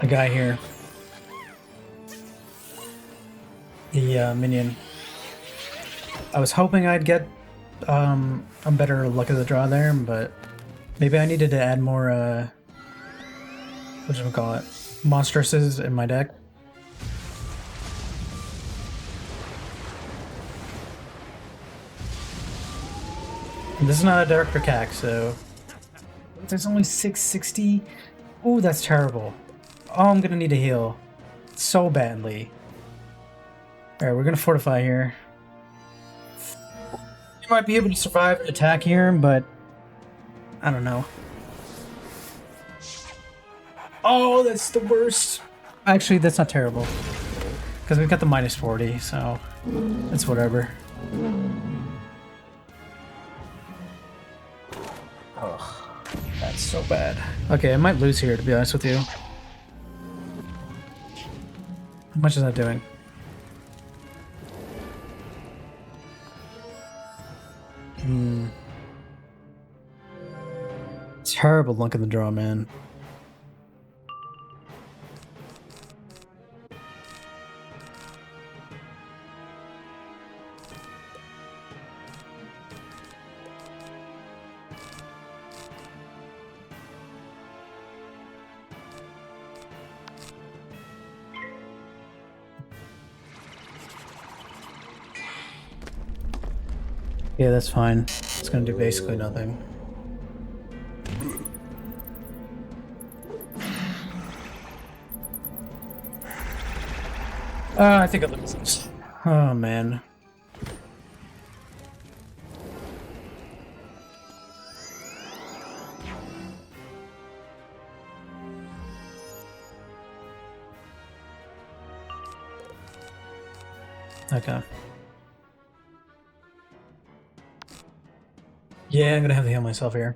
guy here. The minion. I was hoping I'd get a better luck of the draw there, but maybe I needed to add more whatchamacallit, monstresses in my deck. This is not a Dark Attack, so there's only 660. Oh, that's terrible. Oh, I'm gonna need a heal so badly. Alright, we're gonna fortify here. You might be able to survive an attack here, but I don't know. Oh, that's the worst. Actually, that's not terrible. Because we've got the minus 40, so it's whatever. Oh, that's so bad. Okay, I might lose here, to be honest with you. How much is that doing? Terrible luck in the draw, man. Yeah, that's fine. It's gonna do basically nothing. I think I'll lose this. Oh, man. Okay. Yeah, I'm gonna have to heal myself here.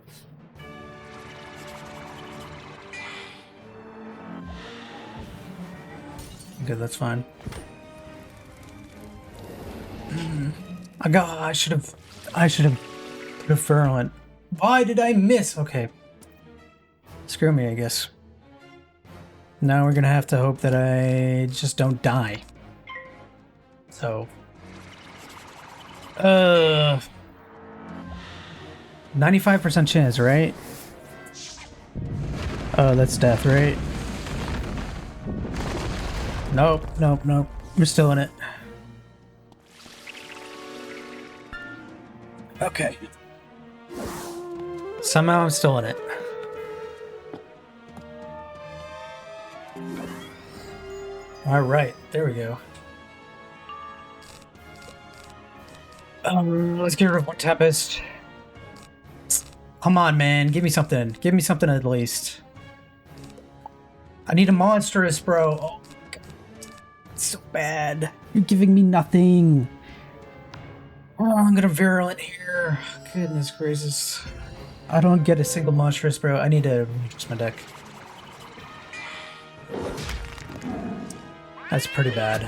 Okay, that's fine. I should have put a virulent. Why did I miss? Okay. Screw me, I guess. Now we're gonna have to hope that I just don't die. So 95% chance, right? Oh, that's death, right? Nope, nope, nope. We're still in it. Okay. Somehow I'm still in it. Alright, there we go. Let's get rid of one Tempest. Come on, man. Give me something. Give me something at least. I need a monstrous, bro. Oh, God. It's so bad. You're giving me nothing. Oh, I'm gonna virulent here. Goodness gracious. I don't get a single monstrous, bro. I need to reduce my deck. That's pretty bad.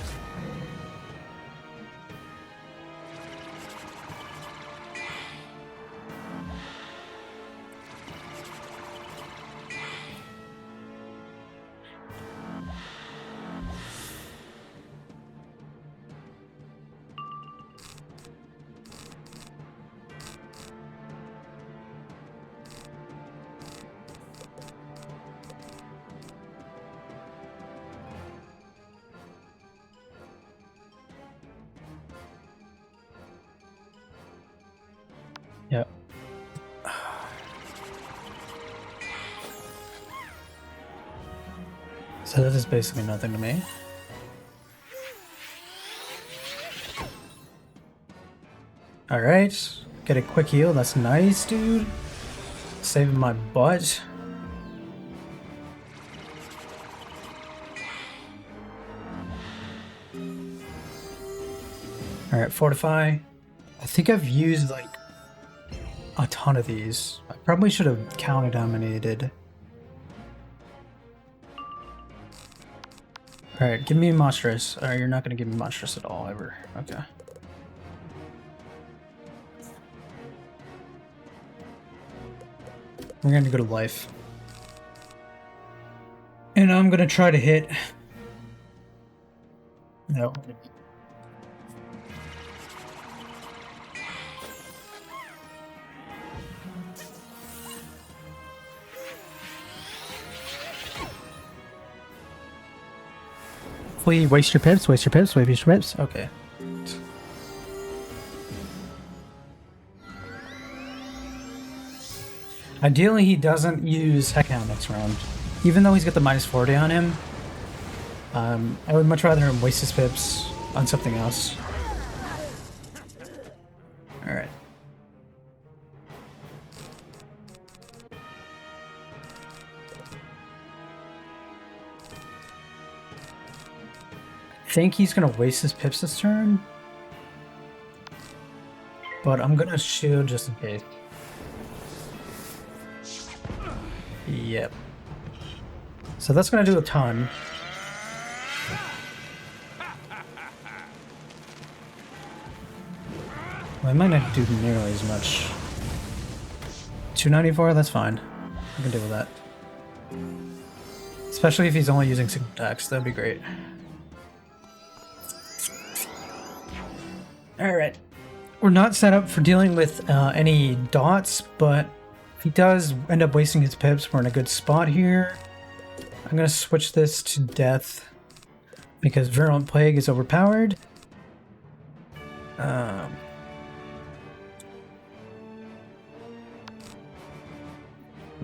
So that is basically nothing to me. Alright. Get a quick heal. That's nice, dude. Saving my butt. Alright, fortify. I think I've used like a ton of these. I probably should have counted how many I did. Alright, give me monstrous. Alright, you're not gonna give me monstrous at all ever. Okay. We're gonna go to life. And I'm gonna try to hit. No. Hopefully waste your pips, waste your pips, waste your pips. Okay. Ideally, he doesn't use Heckhound next round. Even though he's got the -40 on him, I would much rather him waste his pips on something else. Alright. I think he's gonna waste his pips this turn, but I'm gonna shield just in case. Yep. So that's gonna do a ton. Well, I might not do nearly as much. 294, that's fine. I can deal with that. Especially if he's only using single attacks, that'd be great. Alright. We're not set up for dealing with any dots, but if he does end up wasting his pips, we're in a good spot here. I'm gonna switch this to death because Virulent Plague is overpowered.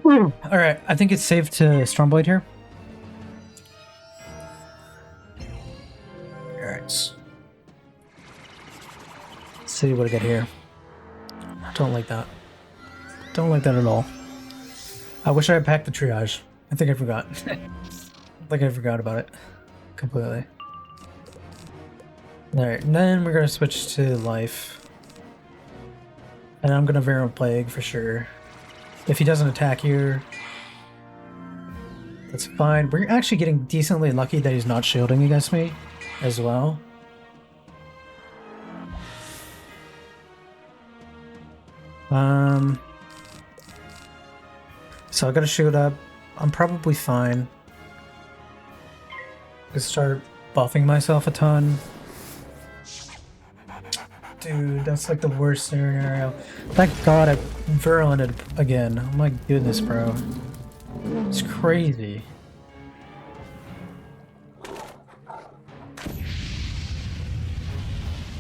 Alright, I think it's safe to Stormblade here. Alright. Let's see what I get here. Don't like that. Don't like that at all. I wish I had packed the triage. I think I forgot. I think I forgot about it completely. Alright, and then we're gonna switch to life. And I'm gonna Virulent Plague for sure. If he doesn't attack here, that's fine. We're actually getting decently lucky that he's not shielding against me as well. So I gotta shield up. I'm probably fine. Just start buffing myself a ton. Dude, that's like the worst scenario. Thank God I virulented again. Oh my goodness, bro. It's crazy.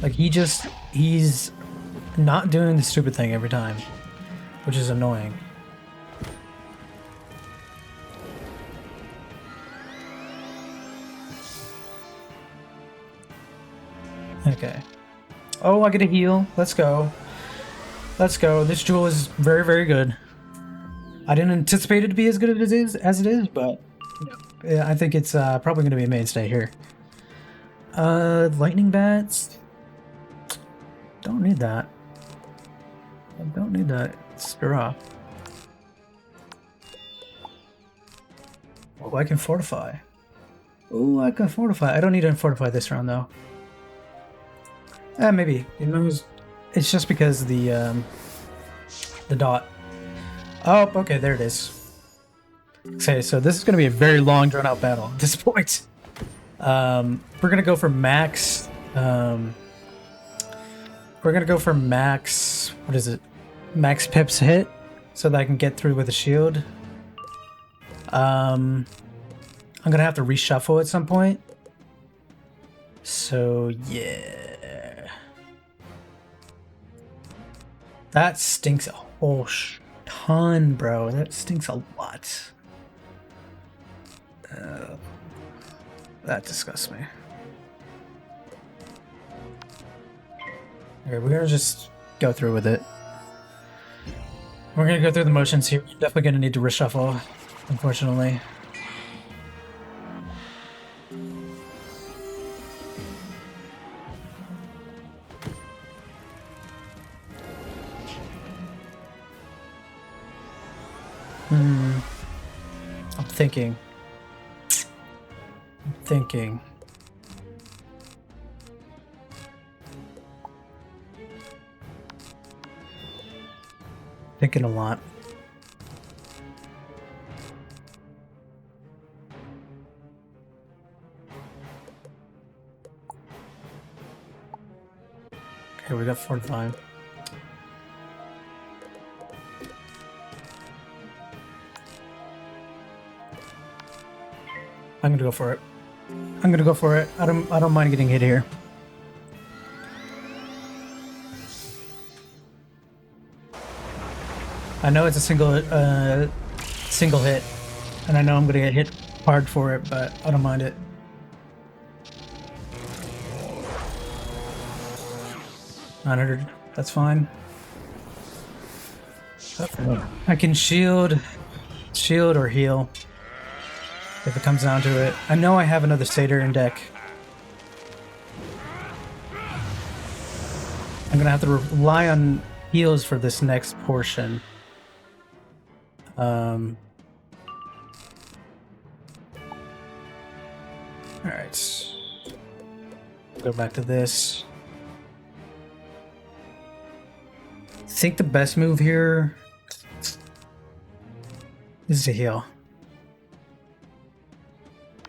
Like he's not doing the stupid thing every time, which is annoying. Okay. Oh, I get a heal. Let's go. Let's go. This jewel is very, very good. I didn't anticipate it to be as good as it is, but yeah, I think it's probably going to be a mainstay here. Lightning bats. Don't need that. I don't need that. Straw. Oh, I can fortify. Oh, I can fortify. I don't need to fortify this round though. Maybe. You know, it's just because the dot. Oh, okay, there it is. Okay, so this is going to be a very long, drawn-out battle at this point. We're going to go for max. We're going to go for max. What is it? Max pips hit, so that I can get through with a shield. I'm going to have to reshuffle at some point. So, yeah. That stinks a whole ton, bro. That stinks a lot. That disgusts me. Okay, we're gonna just go through with it. We're gonna go through the motions here. We're definitely gonna need to reshuffle, unfortunately. I'm thinking. Thinking a lot. Okay, we got 45. I'm gonna go for it. I don't mind getting hit here. I know it's a single hit, and I know I'm gonna get hit hard for it, but I don't mind it. $900, that's fine. I can shield or heal if it comes down to it. I know I have another satyr in deck. I'm gonna have to rely on heals for this next portion. Alright. Go back to this. I think the best move here is to heal.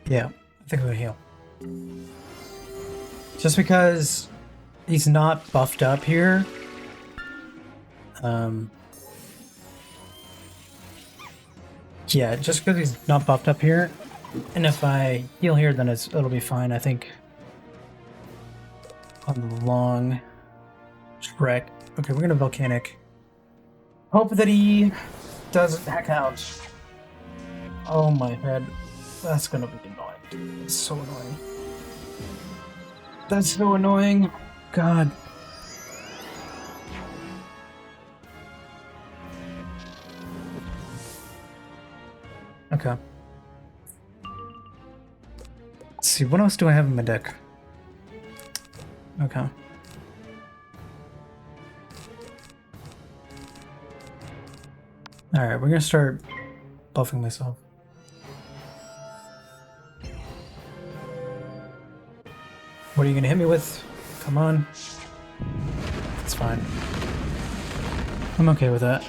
Yeah, I think I'm gonna heal. Just because he's not buffed up here. Yeah, just because he's not buffed up here, and if I heal here, then it'll be fine. I think on the long trek. Okay, we're gonna volcanic. Hope that he doesn't hack out. Oh my head, that's gonna be annoying. It's so annoying. That's so annoying. God. Okay. Let's see, what else do I have in my deck? Okay. Alright, we're gonna start buffing myself. What are you gonna hit me with? Come on. It's fine. I'm okay with that.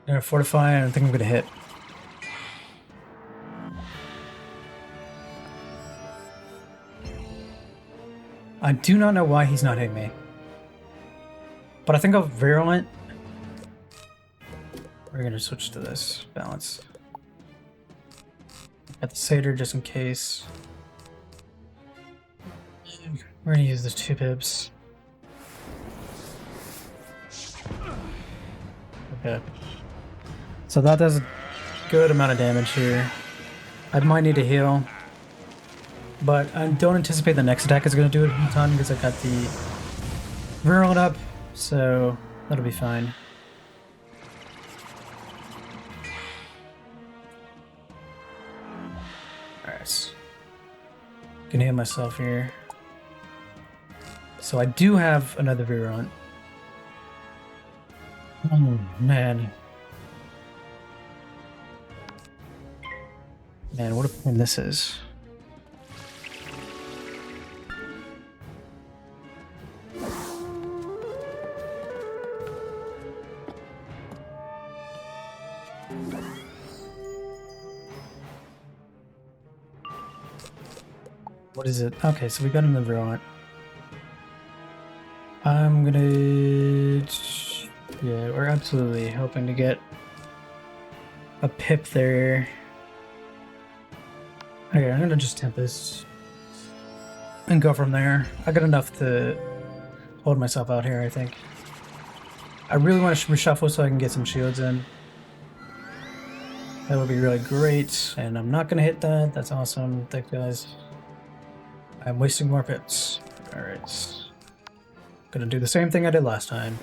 I'm gonna fortify, and I think I'm gonna hit. I do not know why he's not hitting me. But I think I'll virulent. We're gonna switch to this balance. Got the satyr just in case. We're gonna use the 2 pips. Okay. So that does a good amount of damage here. I might need to heal. But I don't anticipate the next attack is going to do it a ton because I got the virulent up, so that'll be fine. Alright. Gonna heal myself here. So I do have another virulent. Oh man. Man, what a pain this is. What is it? Okay, so we got another on. I'm gonna... Yeah, we're absolutely hoping to get a pip there. Okay, I'm gonna just Tempest and go from there. I got enough to hold myself out here, I think. I really want to reshuffle so I can get some shields in. That would be really great, and I'm not gonna hit that. That's awesome. Thanks, guys. I'm wasting more pips. Alright. Gonna do the same thing I did last time.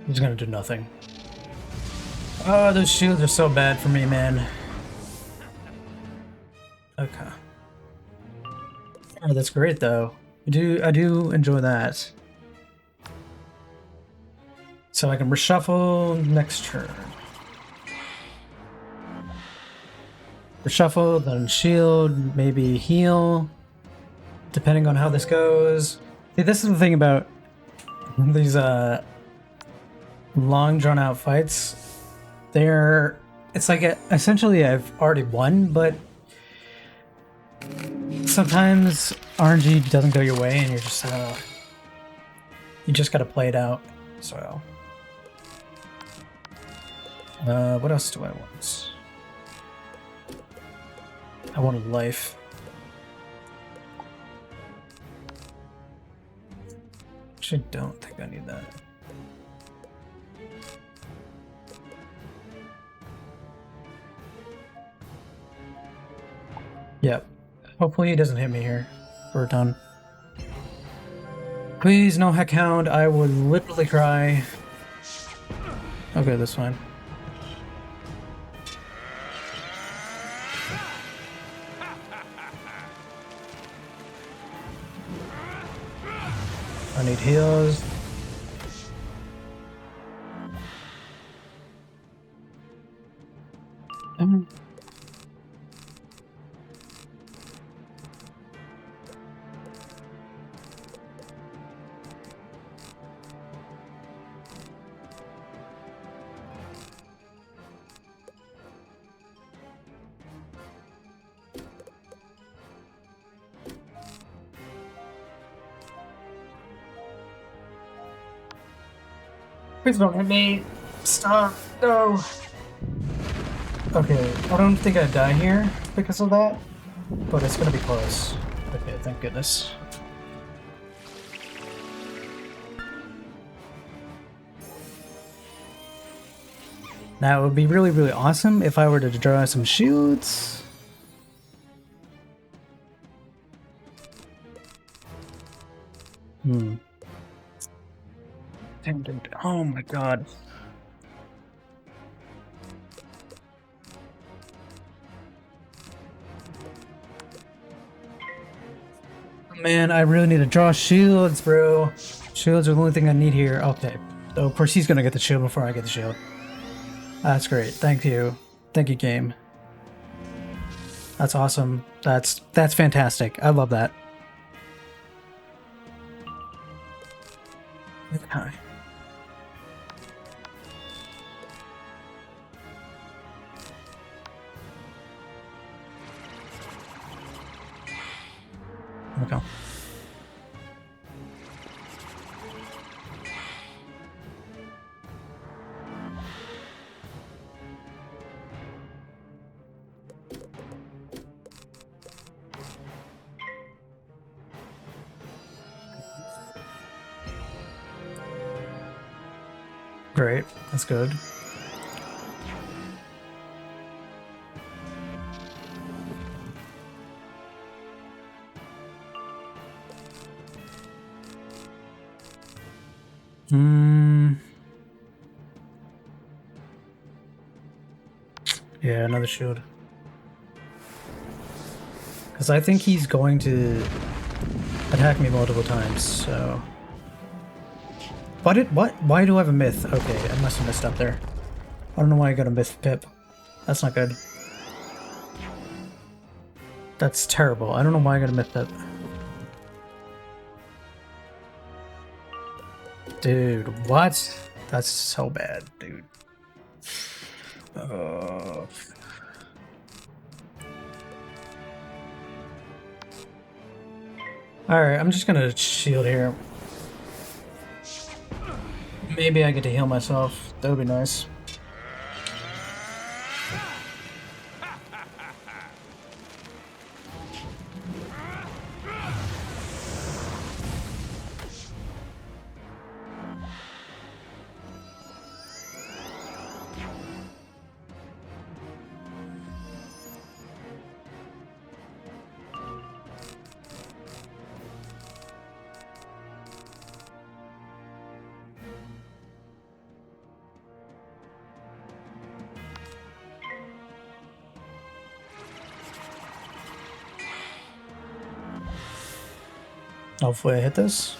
He's gonna do nothing. Oh, those shields are so bad for me, man. Okay. Oh, that's great though. I do enjoy that. So I can reshuffle next turn. Reshuffle, then shield, maybe heal, depending on how this goes. See, this is the thing about these long drawn out fights. It's like essentially I've already won, but sometimes RNG doesn't go your way and you just gotta play it out. So what else do I want? I wanted life. Actually, don't think I need that. Yep. Hopefully he doesn't hit me here. We're done. Please, no heck hound. I would literally cry. Okay, that's fine. I need heals. Please don't hit me. Stop. No. Okay, I don't think I'd die here because of that, but it's gonna be close. Okay, thank goodness. Now, it would be really, really awesome if I were to draw some shields. Oh my god. Man, I really need to draw shields, bro. Shields are the only thing I need here. Okay. So, of course, he's gonna get the shield before I get the shield. That's great. Thank you. Thank you, game. That's awesome. That's fantastic. I love that. Okay. Okay. Great, that's good. Yeah, another shield. Because I think he's going to attack me multiple times, so... Why do I have a myth? Okay, I must have messed up there. I don't know why I got a myth pip. That's not good. That's terrible. I don't know why I got a myth pip. Dude, what? That's so bad, dude. Alright, I'm just gonna shield here. Maybe I get to heal myself. That would be nice. Hopefully I hit this.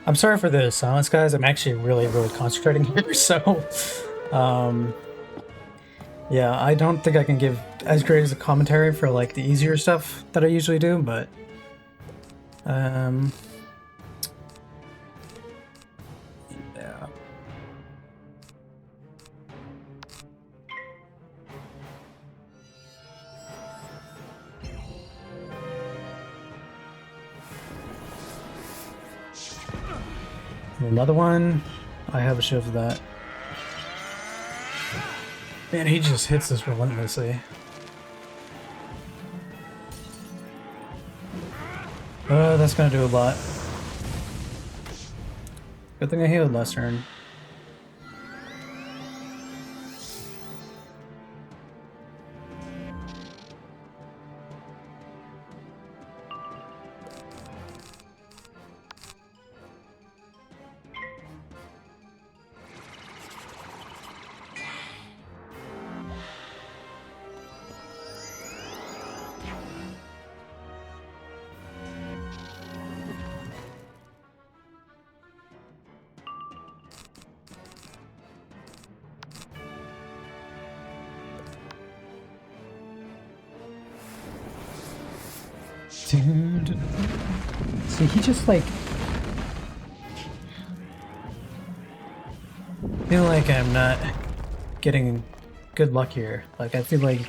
I'm sorry for the silence, guys. I'm actually really concentrating here, so... yeah, I don't think I can give as great as a commentary for, like, the easier stuff that I usually do, but... yeah. Another one. I have a shield for that. Man, he just hits us relentlessly. That's gonna do a lot. Good thing I healed last turn. Dude. See, he just like... I feel like I'm not getting good luck here. Like, I feel like...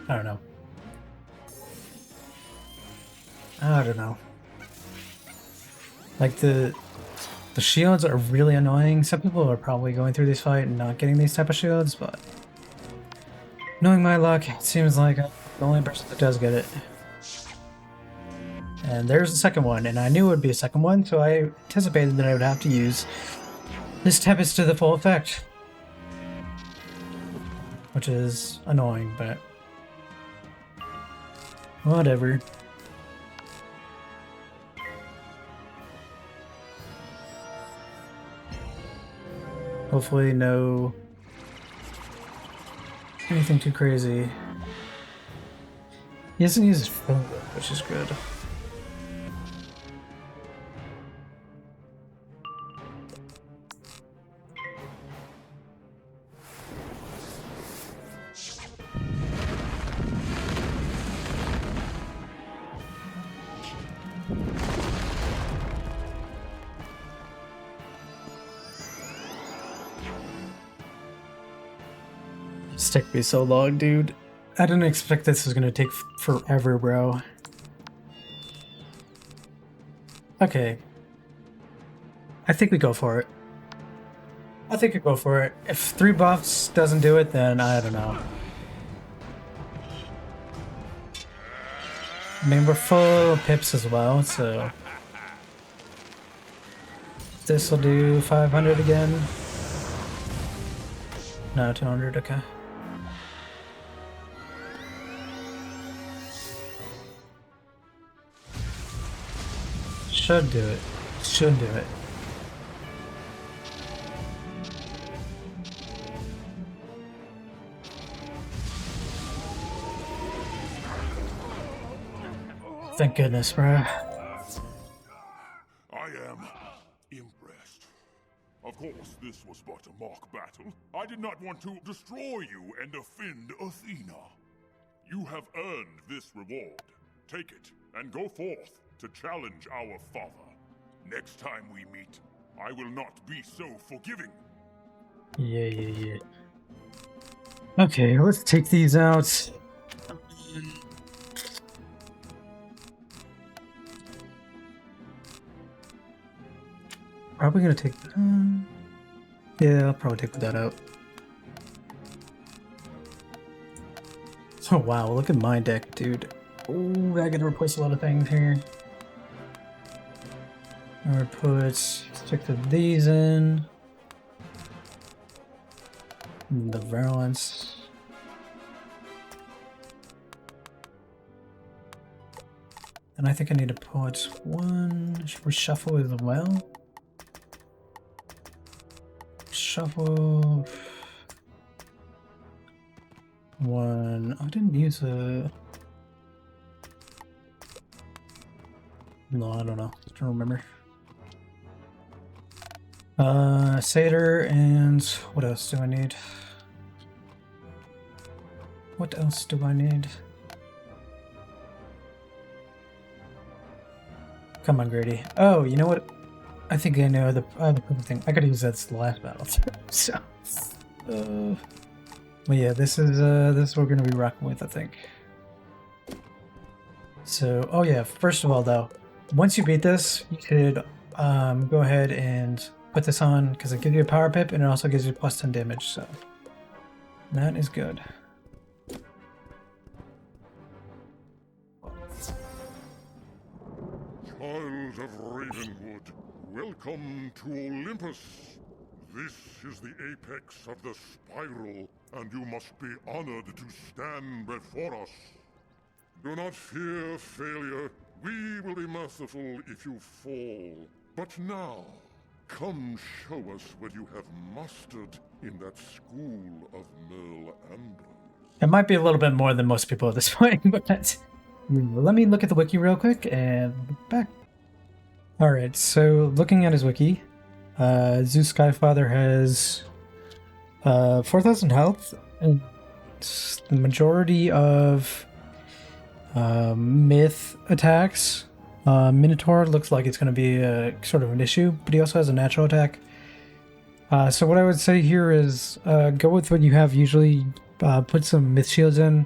I don't know. I don't know. Like, the shields are really annoying. Some people are probably going through this fight and not getting these type of shields, but... knowing my luck, it seems like I'm the only person that does get it. And there's the second one, and I knew it would be a second one, so I anticipated that I would have to use this Tempest to the full effect. Which is annoying, but... whatever. Hopefully no... anything too crazy. He doesn't use his phone, which is good. Stick me so long, dude. I didn't expect this was gonna take forever, bro. Okay. I think we go for it. I think we go for it. If 3 buffs doesn't do it, then I don't know. I mean, we're full of pips as well, so... this will do 500 again. No, 200, okay. Should do it. Should do it. Thank goodness, bro. I am impressed. Of course, this was but a mock battle. I did not want to destroy you and offend Athena. You have earned this reward. Take it and go forth to challenge our father. Next time we meet, I will not be so forgiving. Yeah. Okay, let's take these out. Probably gonna take. Yeah, I'll probably take that out. Oh wow, look at my deck, dude. Oh, I gotta replace a lot of things here. I'm gonna stick these in. The virulence. And I think I need to put one. Reshuffle as well. Shuffle. One. I didn't use a. No, I don't know. I don't remember. Satyr, and what else do I need? What else do I need? Come on, Grady. Oh, you know what? I think I know the perfect thing. I gotta use that as the last battle. So, well, yeah, this is what we're gonna be rocking with, I think. So, oh yeah, first of all, though, once you beat this, you could go ahead and put this on because it gives you a power pip and it also gives you plus 10 damage. So that is good. Child of Ravenwood, welcome to Olympus. This is the apex of the spiral, and you must be honored to stand before us. Do not fear failure. We will be merciful if you fall. But now, come show us what you have mastered in that school of Merle Ambrose. It might be a little bit more than most people at this point, but let me look at the wiki real quick and back. Alright, so looking at his wiki, Zeus Skyfather has 4,000 health, and the majority of myth attacks. Minotaur looks like it's going to be a sort of an issue, but he also has a natural attack. So what I would say here is go with what you have usually. Put some myth shields in,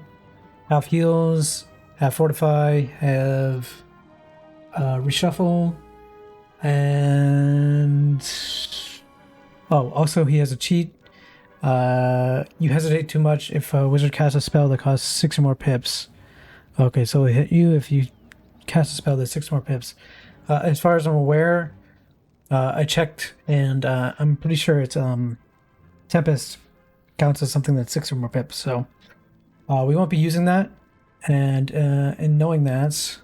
have heals, have fortify, have reshuffle, and oh, also he has a cheat. You hesitate too much if a wizard casts a spell that costs 6 or more pips. Okay, so it hit you if you cast a spell that's 6 more pips. As far as I'm aware, I checked, and I'm pretty sure it's Tempest counts as something that's 6 or more pips. So we won't be using that. And in knowing that,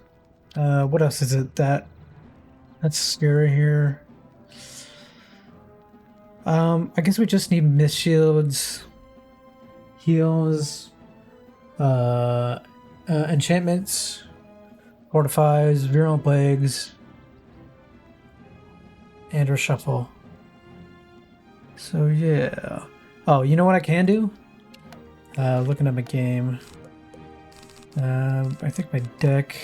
what else is it that's scary here? I guess we just need myth shields, heals, enchantments, fortifies, virulent plagues, and reshuffle. So yeah. Oh, you know what I can do? Looking at my game. I think my deck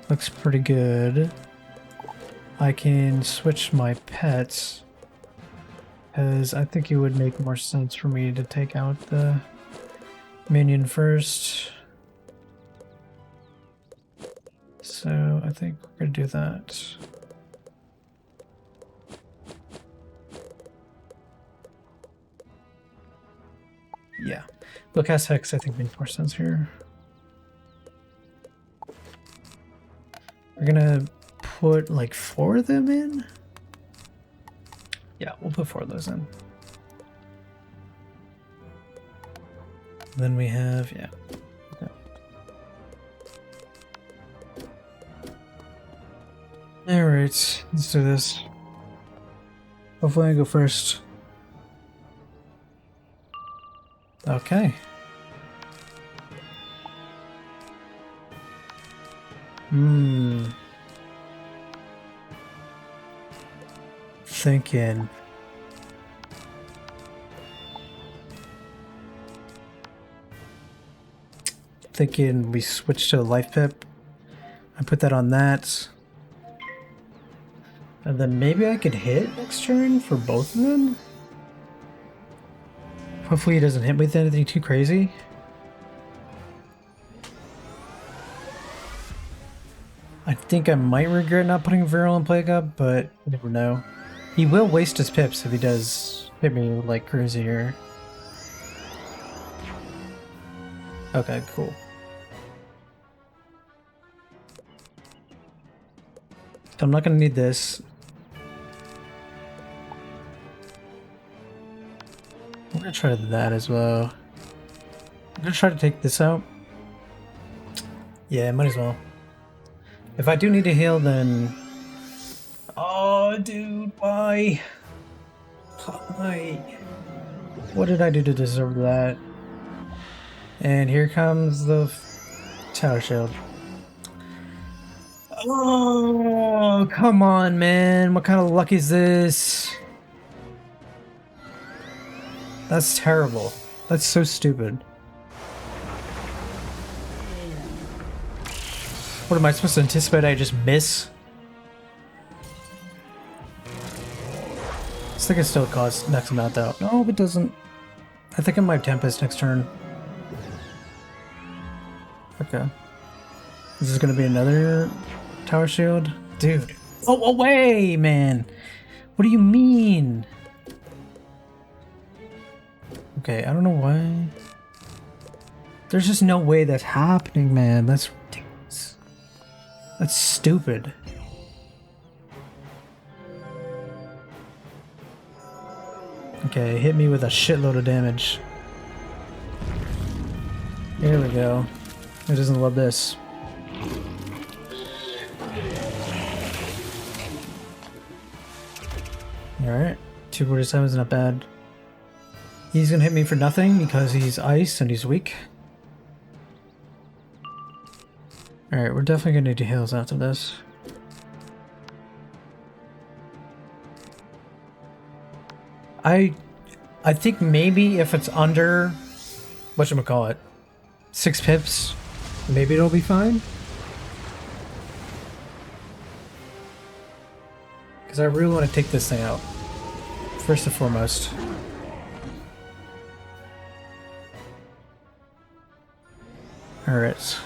looks pretty good. I can switch my pets, because I think it would make more sense for me to take out the minion first. So I think we're gonna do that. Yeah, look as Hex I think makes more sense here. We're gonna put like 4 of them in. Yeah, we'll put 4 of those in. Then we have, yeah. Okay. Alright, let's do this. Hopefully I go first. Okay. Thinking. thinking we switch to a life pip. I put that on that. And then maybe I could hit next turn for both of them? Hopefully he doesn't hit me with anything too crazy. I think I might regret not putting Virulent Plague up, but you never know. He will waste his pips if he does hit me like crazy here. Okay, cool. So I'm not gonna need this. I'm gonna try that as well. I'm gonna try to take this out. Yeah, might as well. If I do need to heal, then... Oh, dude, why? Why? What did I do to deserve that? And here comes the tower shield. Oh, come on, man. What kind of luck is this? That's terrible. That's so stupid. What am I supposed to anticipate? I just miss? I think it still costs next amount though. No, it doesn't. I think it might Tempest next turn. Okay. This is gonna be another tower shield? Dude. Oh, away, man! What do you mean? Okay, I don't know why. There's just no way that's happening, man. That's ridiculous. That's stupid. Okay, hit me with a shitload of damage. There we go. Who doesn't love this? Alright. 247 is not bad. He's gonna hit me for nothing because he's ice and he's weak. Alright, we're definitely gonna need to heals after this. I think maybe if it's under whatchamacallit, 6 pips, maybe it'll be fine. Because I really want to take this thing out. First and foremost. Alright.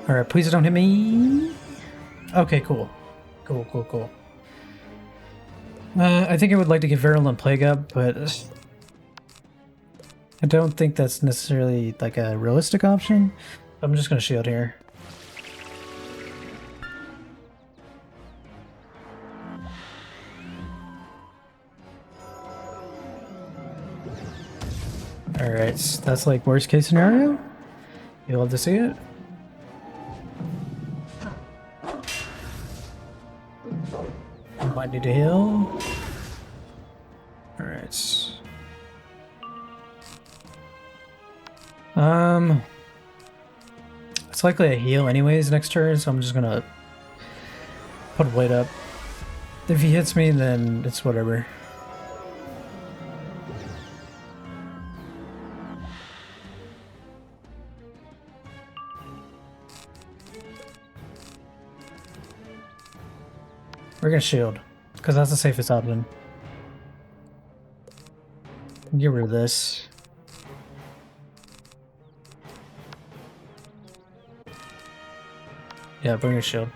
Alright, please don't hit me. Okay, cool. Cool. I think I would like to get Virulent Plague up, but I don't think that's necessarily like a realistic option. I'm just gonna shield here. Alright, that's like worst case scenario. You'll love to see it. Might need to heal. Alright. It's likely a heal anyways next turn, so I'm just gonna put a blade up. If he hits me, then it's whatever. We're gonna shield, because that's the safest option. Get rid of this. Yeah, bring a shield.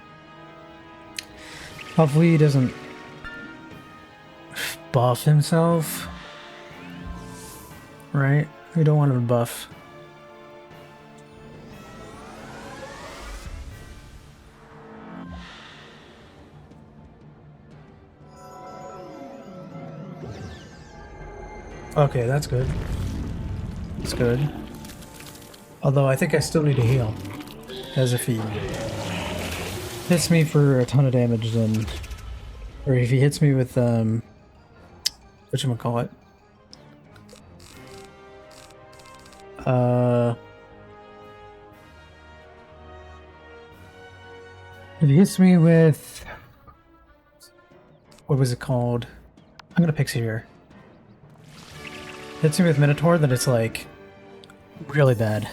Hopefully he doesn't buff himself. Right? We don't want him to buff. Okay, that's good. That's good. Although I think I still need to heal. As if he hits me for a ton of damage, then... Or if he hits me with, whatchamacallit? If he hits me with... What was it called? I'm gonna pixie here. hits me with Minotaur, then it's like really bad.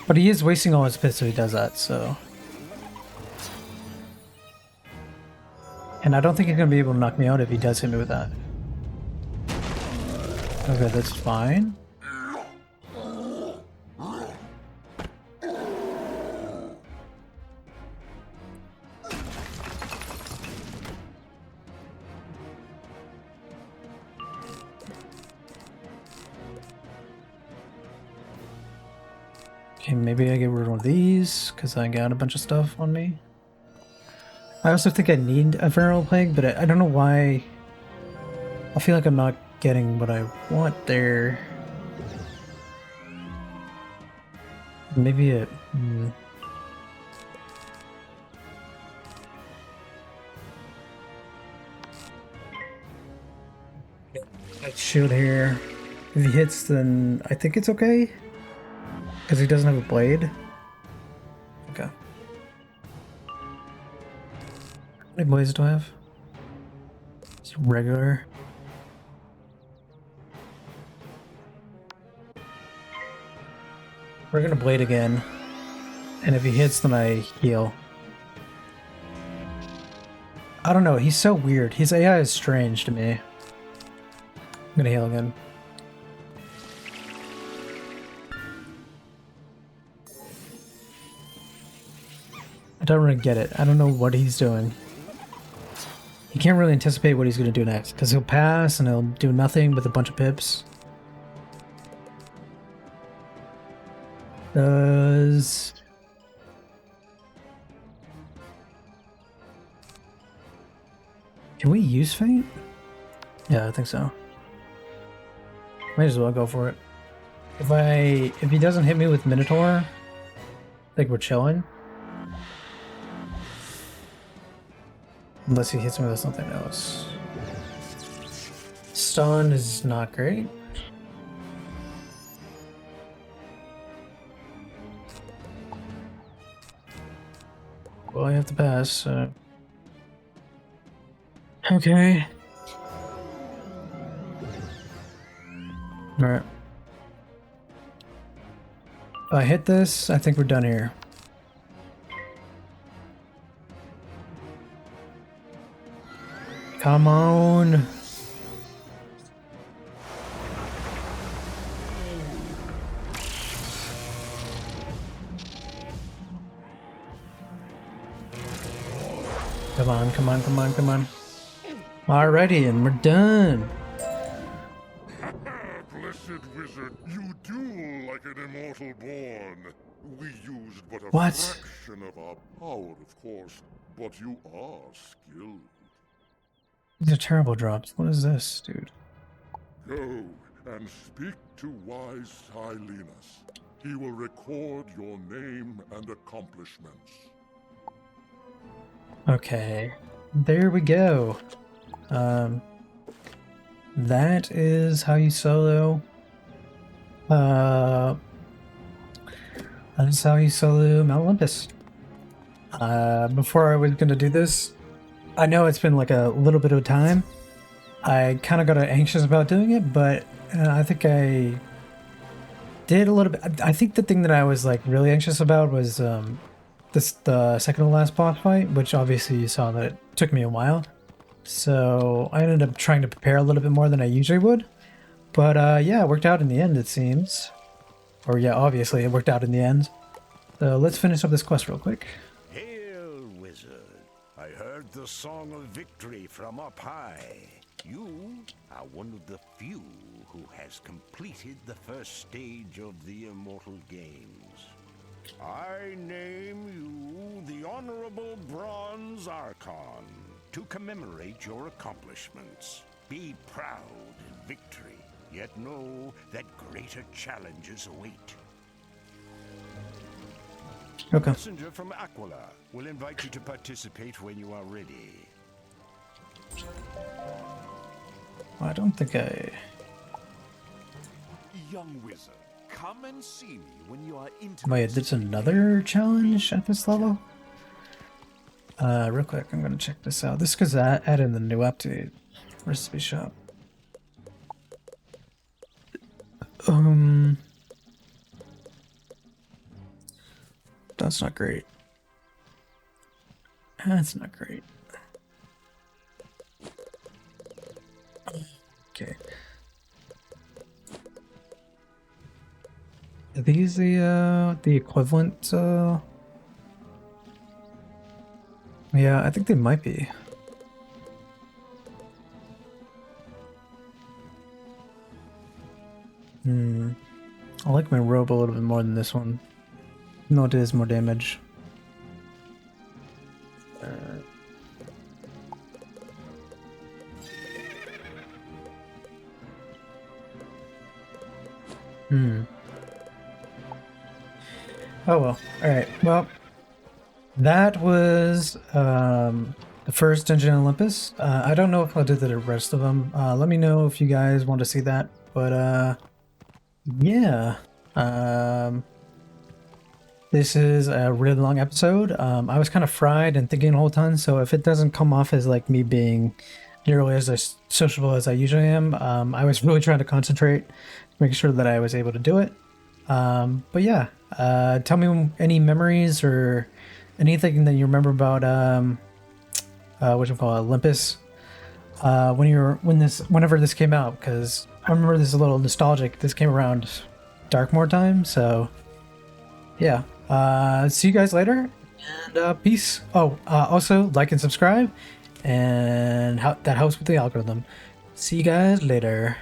But he is wasting all his pits, so he does that, so. And I don't think he's gonna be able to knock me out if he does hit me with that. Okay, that's fine. Okay, maybe I get rid of these, because I got a bunch of stuff on me. I also think I need a Feral Plague, but I don't know why. I feel like I'm not getting what I want there. Maybe it... Shield here. If he hits, then I think it's okay. Because he doesn't have a blade. Okay. How many blades do I have? Just regular. We're gonna blade again. And if he hits, then I heal. I don't know, he's so weird. His AI is strange to me. I'm gonna heal again. I don't really get it. I don't know what he's doing. You can't really anticipate what he's going to do next, because he'll pass and he'll do nothing with a bunch of pips. Does... Can we use Feint? Yeah, I think so. Might as well go for it. If he doesn't hit me with Minotaur, I think we're chilling. Unless he hits me with something else. Stun is not great. Well, I have to pass, so... Okay. Alright. If I hit this, I think we're done here. Come on. Come on, come on, come on, come on. Alrighty, and we're done. Blessed wizard, you duel like an immortal born. We used but a What? fraction of our power, of course, but you are skilled. These are terrible drops. What is this, dude? Go and speak to wise Silenus. He will record your name and accomplishments. Okay, there we go. That is how you solo. That is how you solo Mount Olympus. Before I was gonna do this, I know it's been like a little bit of time. I kind of got anxious about doing it, but I think I did a little bit. I think the thing that I was like really anxious about was the second to last boss fight, which obviously you saw that it took me a while. So I ended up trying to prepare a little bit more than I usually would. But yeah, it worked out in the end, it seems. Or yeah, obviously it worked out in the end. So let's finish up this quest real quick. Hail, wizard. I heard the song of victory from up high. You are one of the few who has completed the first stage of the Immortal Games. I name you the Honorable Bronze Archon to commemorate your accomplishments. Be proud in victory, yet know that greater challenges await. Okay. Messenger from Aquila will invite you to participate when you are ready. I don't think I... Young wizard, come and see me when you are Wait, there's another challenge at this level? Real quick, I'm gonna check this out. This because I added the new update. Recipe shop. That's not great. That's not great. Okay. Are these the equivalent? Yeah, I think they might be. I like my robe a little bit more than this one. No, it is more damage. Oh well. Alright, well. That was the first Dungeon on Olympus. I don't know if I'll do the rest of them. Let me know if you guys want to see that. But yeah. This is a really long episode. I was kind of fried and thinking a whole ton, so if it doesn't come off as like me being nearly as sociable as I usually am, I was really trying to concentrate, making sure that I was able to do it. But yeah, tell me any memories or anything that you remember about what you call Olympus whenever this came out, because I remember this is a little nostalgic. This came around Darkmoor time, so yeah. See you guys later, and peace. Oh, also like and subscribe, and that helps with the algorithm. See you guys later.